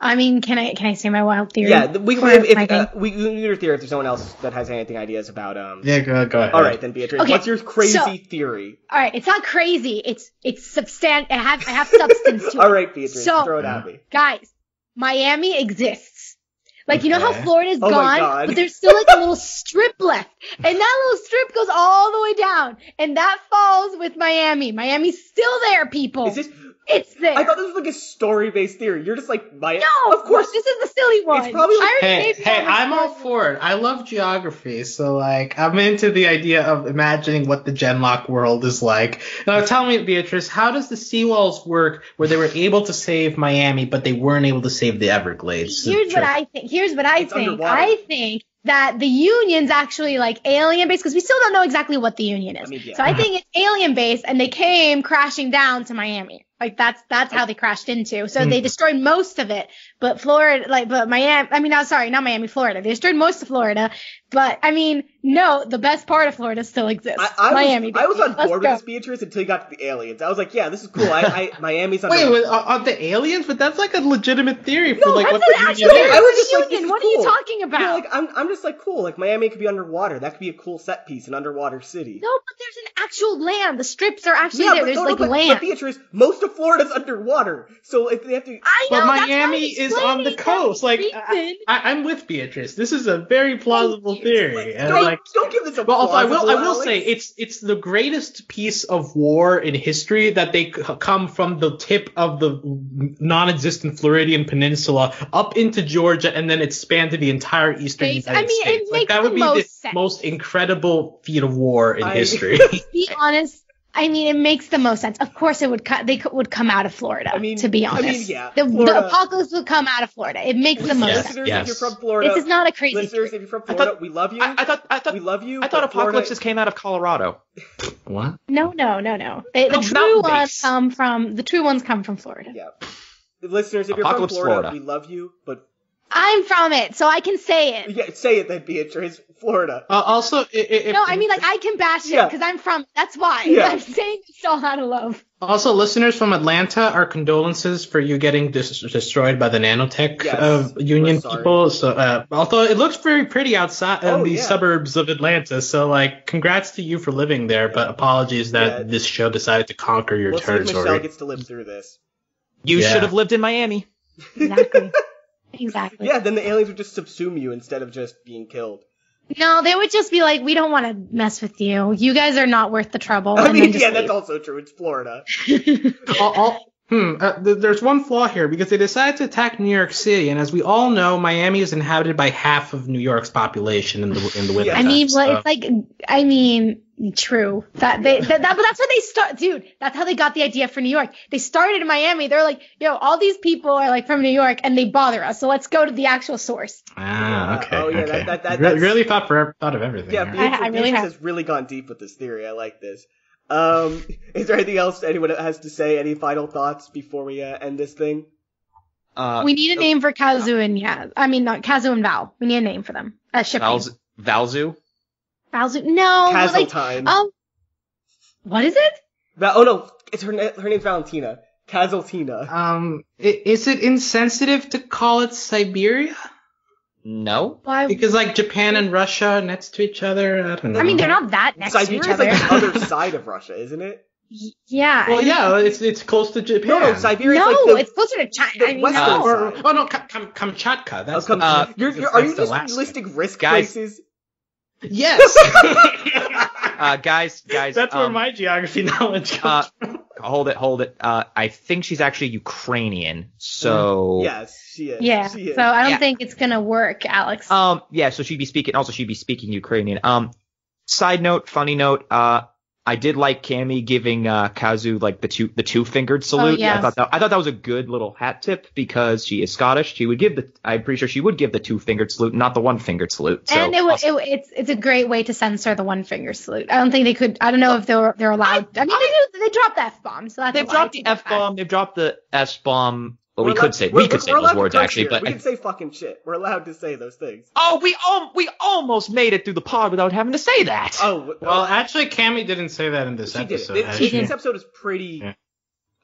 I mean, can I say my wild theory? Yeah, we can do your theory if there's someone else that has anything ideas about Yeah, go ahead. All right, then Beatriz, okay, what's your crazy theory? All right, it's not crazy. It's substantial. I have substance to it. All right, Beatriz, throw it at me. Guys, Miami exists. Like, you know how Florida's oh gone, but there's still like a little strip left. And that little strip goes all the way down. And that falls with Miami. Miami's still there, people. It's there. I thought this was like a story-based theory. You're just like, No, of course. this is the silly one. It's probably like, Hey, I'm all for it. I love geography, so like I'm into the idea of imagining what the Genlock world is like. Now tell me, Beatrice, how does the seawalls work where they were able to save Miami, but they weren't able to save the Everglades? Here's what I think. underwater. I think that the Union's actually like alien based because we still don't know exactly what the Union is. Yeah. So I think it's alien based, and they came crashing down to Miami. Like that's how they crashed into. So they destroyed most of it, but Florida, but Miami. I mean, sorry, not Miami, Florida. They destroyed most of Florida, but I mean, no, the best part of Florida still exists. Miami. I was on Let's board go. with this, Beatrice, until you got to the aliens. I was like, yeah, this is cool. Miami's on. Wait, are the aliens? But that's like a legitimate theory for like That's what an the actual Union is. I was just like, Union. this is What are you cool. talking about? Yeah, like I'm just like cool. Like Miami could be underwater. That could be a cool set piece, an underwater city. No, but there's an actual land. The strips are actually there. There's but land. Beatrice, most of Florida's underwater. So if they have to, I know. But that's Miami why I'm is on the explaining coast. that Like reason. I'm with Beatrice. This is a very plausible theory. And don't, like, don't give this a. well, also I will Alex. say it's the greatest piece of war in history that they come from the tip of the non-existent Floridian Peninsula up into Georgia, and then expand to the entire eastern United States. It Like makes that would the be most the sense. most incredible feat of war in history. To be honest, I mean, it makes the most sense. Of course, it would would come out of Florida. To be honest, yeah, the Florida. apocalypse would come out of Florida. It makes the most sense. Listeners, Yes. if you're from Florida, This is not a crazy. listeners, if you're from Florida, we love you. I thought we love you. I thought but Florida- apocalypses came out of Colorado. What? No. The true mountain ones base. come from Florida. Yeah. Listeners, if you're Apocalypse, from Florida, Florida. we love you, but I'm from it, so I can say it. yeah, say it then, Beatrice. Florida. Also, No, I mean, like, I can bash it Yeah. because I'm from. That's why Yeah. I'm saying it's all out of love. Also, listeners from Atlanta, our condolences for you getting destroyed by the nanotech Yes, union we're sorry. people. So, although it looks very pretty outside in the yeah. suburbs of Atlanta, so like, congrats to you for living there. But apologies that Yeah. this show decided to conquer your We'll see if Michelle territory. gets to live through this. You Yeah. should have lived in Miami. Exactly. Exactly. Yeah, then the aliens would just subsume you instead of just being killed. No, they would just be like, we don't want to mess with you. You guys are not worth the trouble. I and mean, then just yeah, that's leave. also true. It's Florida. There's one flaw here because they decided to attack New York City, and as we all know, Miami is inhabited by half of New York's population in the winter. I mean, well, it's like, I mean, true. But that's where they start, dude. That's how they got the idea for New York. They started in Miami. They're like, yo, all these people are like from New York, and they bother us. So let's go to the actual source. Ah, okay. Oh, yeah, okay. that's- Really thought of everything. Yeah, here. Beatrice, I really Beatrice have. has really gone deep with this theory. I like this. Is there anything else anyone has to say? Any final thoughts before we end this thing? We need a name for Kazu and not Kazu and Val. We need a name for them. Shipping. Valzu? Valzu? No. Castle like, time. What is it? Oh no, it's her name's Valentina. Kazeltina. Is it insensitive to call it Siberia? No. Why? Because like Japan and Russia are next to each other. I don't know. I mean, they're not that next to each Siberia is other. like the other side of Russia, isn't it? Yeah. Well, yeah, it's close to Japan. No, Siberia is No, like the it's closer to China. the I mean, western no. side. Oh no, Kamchatka. That's Are you that's just Alaska. listing risk Guys. places? Yes. Guys, That's where my geography knowledge comes from. hold it. I think she's actually Ukrainian, so Yes, she is. Yeah. She is. So I don't Yeah. think it's gonna work, Alex. yeah, so she'd be speaking Ukrainian. Side note, funny note, I did like Cammy giving Kazu like the two fingered salute. yes. I thought that was a good little hat tip because she is Scottish. I'm pretty sure she would give the 2-fingered salute, not the 1-fingered salute. So And it's a great way to censor the 1-finger salute. I don't think they could. I don't know if they're allowed. I mean, they dropped the F-bomb, so that's they've a lie. dropped the F-bomb, they've dropped the S-bomb. Well, we We're could say allowed those to words curse actually, here. but we can say fucking shit. We're allowed to say those things. oh, we almost made it through the pod without having to say that. Oh, Well, actually, Cammy didn't say that in this she did. episode. This episode is pretty Yeah.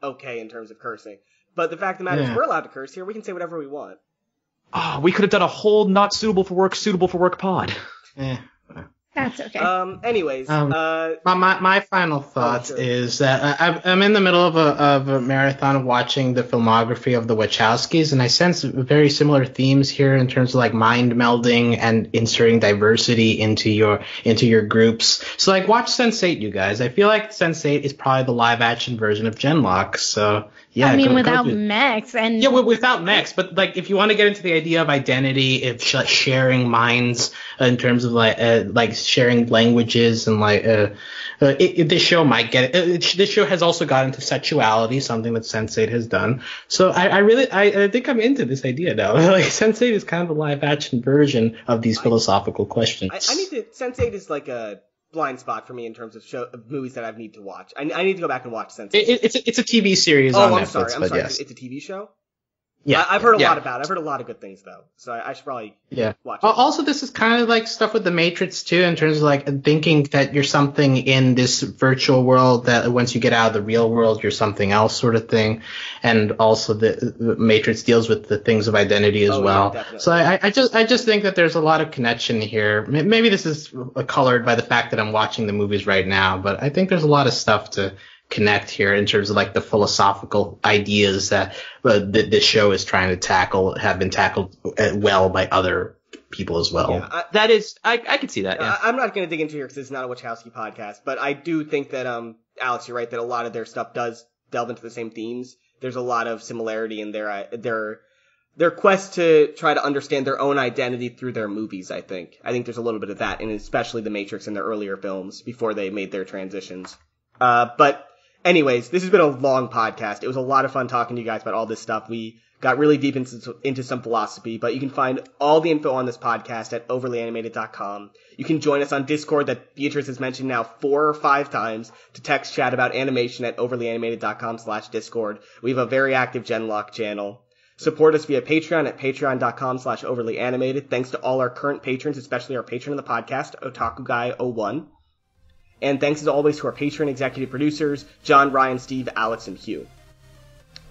okay in terms of cursing. But the fact of the matter is, Yeah. we're allowed to curse here. We can say whatever we want. Oh, we could have done a whole not suitable for work pod. Eh. That's okay. Anyways, my final thoughts is that I'm in the middle of a marathon watching the filmography of the Wachowskis, and I sense very similar themes here in terms of like mind melding and inserting diversity into your groups. So like watch Sense8, you guys. I feel like Sense8 is probably the live action version of Genlock. So yeah, I mean, without Mechs and without Mechs, but like if you want to get into the idea of identity, if sharing minds in terms of like sharing languages and this show might get it. This show has also got into sexuality, something that Sense8 has done. So I think I'm into this idea now. Like Sense8 is kind of the live action version of these philosophical questions. Sense8 is like a blind spot for me in terms of movies that I need to watch. I need to go back and watch Sense8. It's a TV series on Netflix. I'm sorry. Yes. It's a TV show? Yeah. I've heard a lot about it. I've heard a lot of good things, though. So I should probably watch it. Also, this is kind of like stuff with the Matrix, too, in terms of like thinking that you're something in this virtual world that once you get out of the real world, you're something else sort of thing. And also the Matrix deals with the things of identity as well. Yeah, so I just think that there's a lot of connection here. Maybe this is colored by the fact that I'm watching the movies right now, but I think there's a lot of stuff to connect here in terms of like the philosophical ideas that this show is trying to have been tackled well by other people as well. Yeah, that is, I could see that. Yeah. I'm not going to dig into here because it's not a Wachowski podcast, but I do think that, Alex, you're right that a lot of their stuff does delve into the same themes. There's a lot of similarity in their quest to try to understand their own identity through their movies, I think. I think there's a little bit of that, and especially The Matrix in their earlier films before they made their transitions. But anyways, this has been a long podcast. It was a lot of fun talking to you guys about all this stuff. We got really deep into some philosophy, but you can find all the info on this podcast at overlyanimated.com. You can join us on Discord that Beatriz has mentioned now 4 or 5 times to text chat about animation at overlyanimated.com/Discord. We have a very active Genlock channel. Support us via Patreon at patreon.com/overlyanimated. Thanks to all our current patrons, especially our patron of the podcast, Otaku Guy 01. And thanks as always to our Patreon executive producers, John, Ryan, Steve, Alex, and Hugh.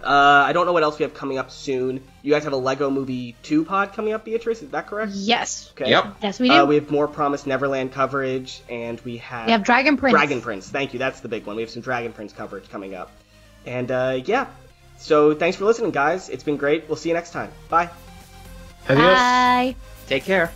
I don't know what else we have coming up soon. You guys have a Lego Movie 2 pod coming up, Beatrice, is that correct? Yes. Okay. Yep. Yes, we do. We have more Promised Neverland coverage, and we have Dragon Prince. Dragon Prince, thank you, that's the big one. We have some Dragon Prince coverage coming up. And, yeah. So, thanks for listening, guys. It's been great. We'll see you next time. Bye. Adios. Bye. Take care.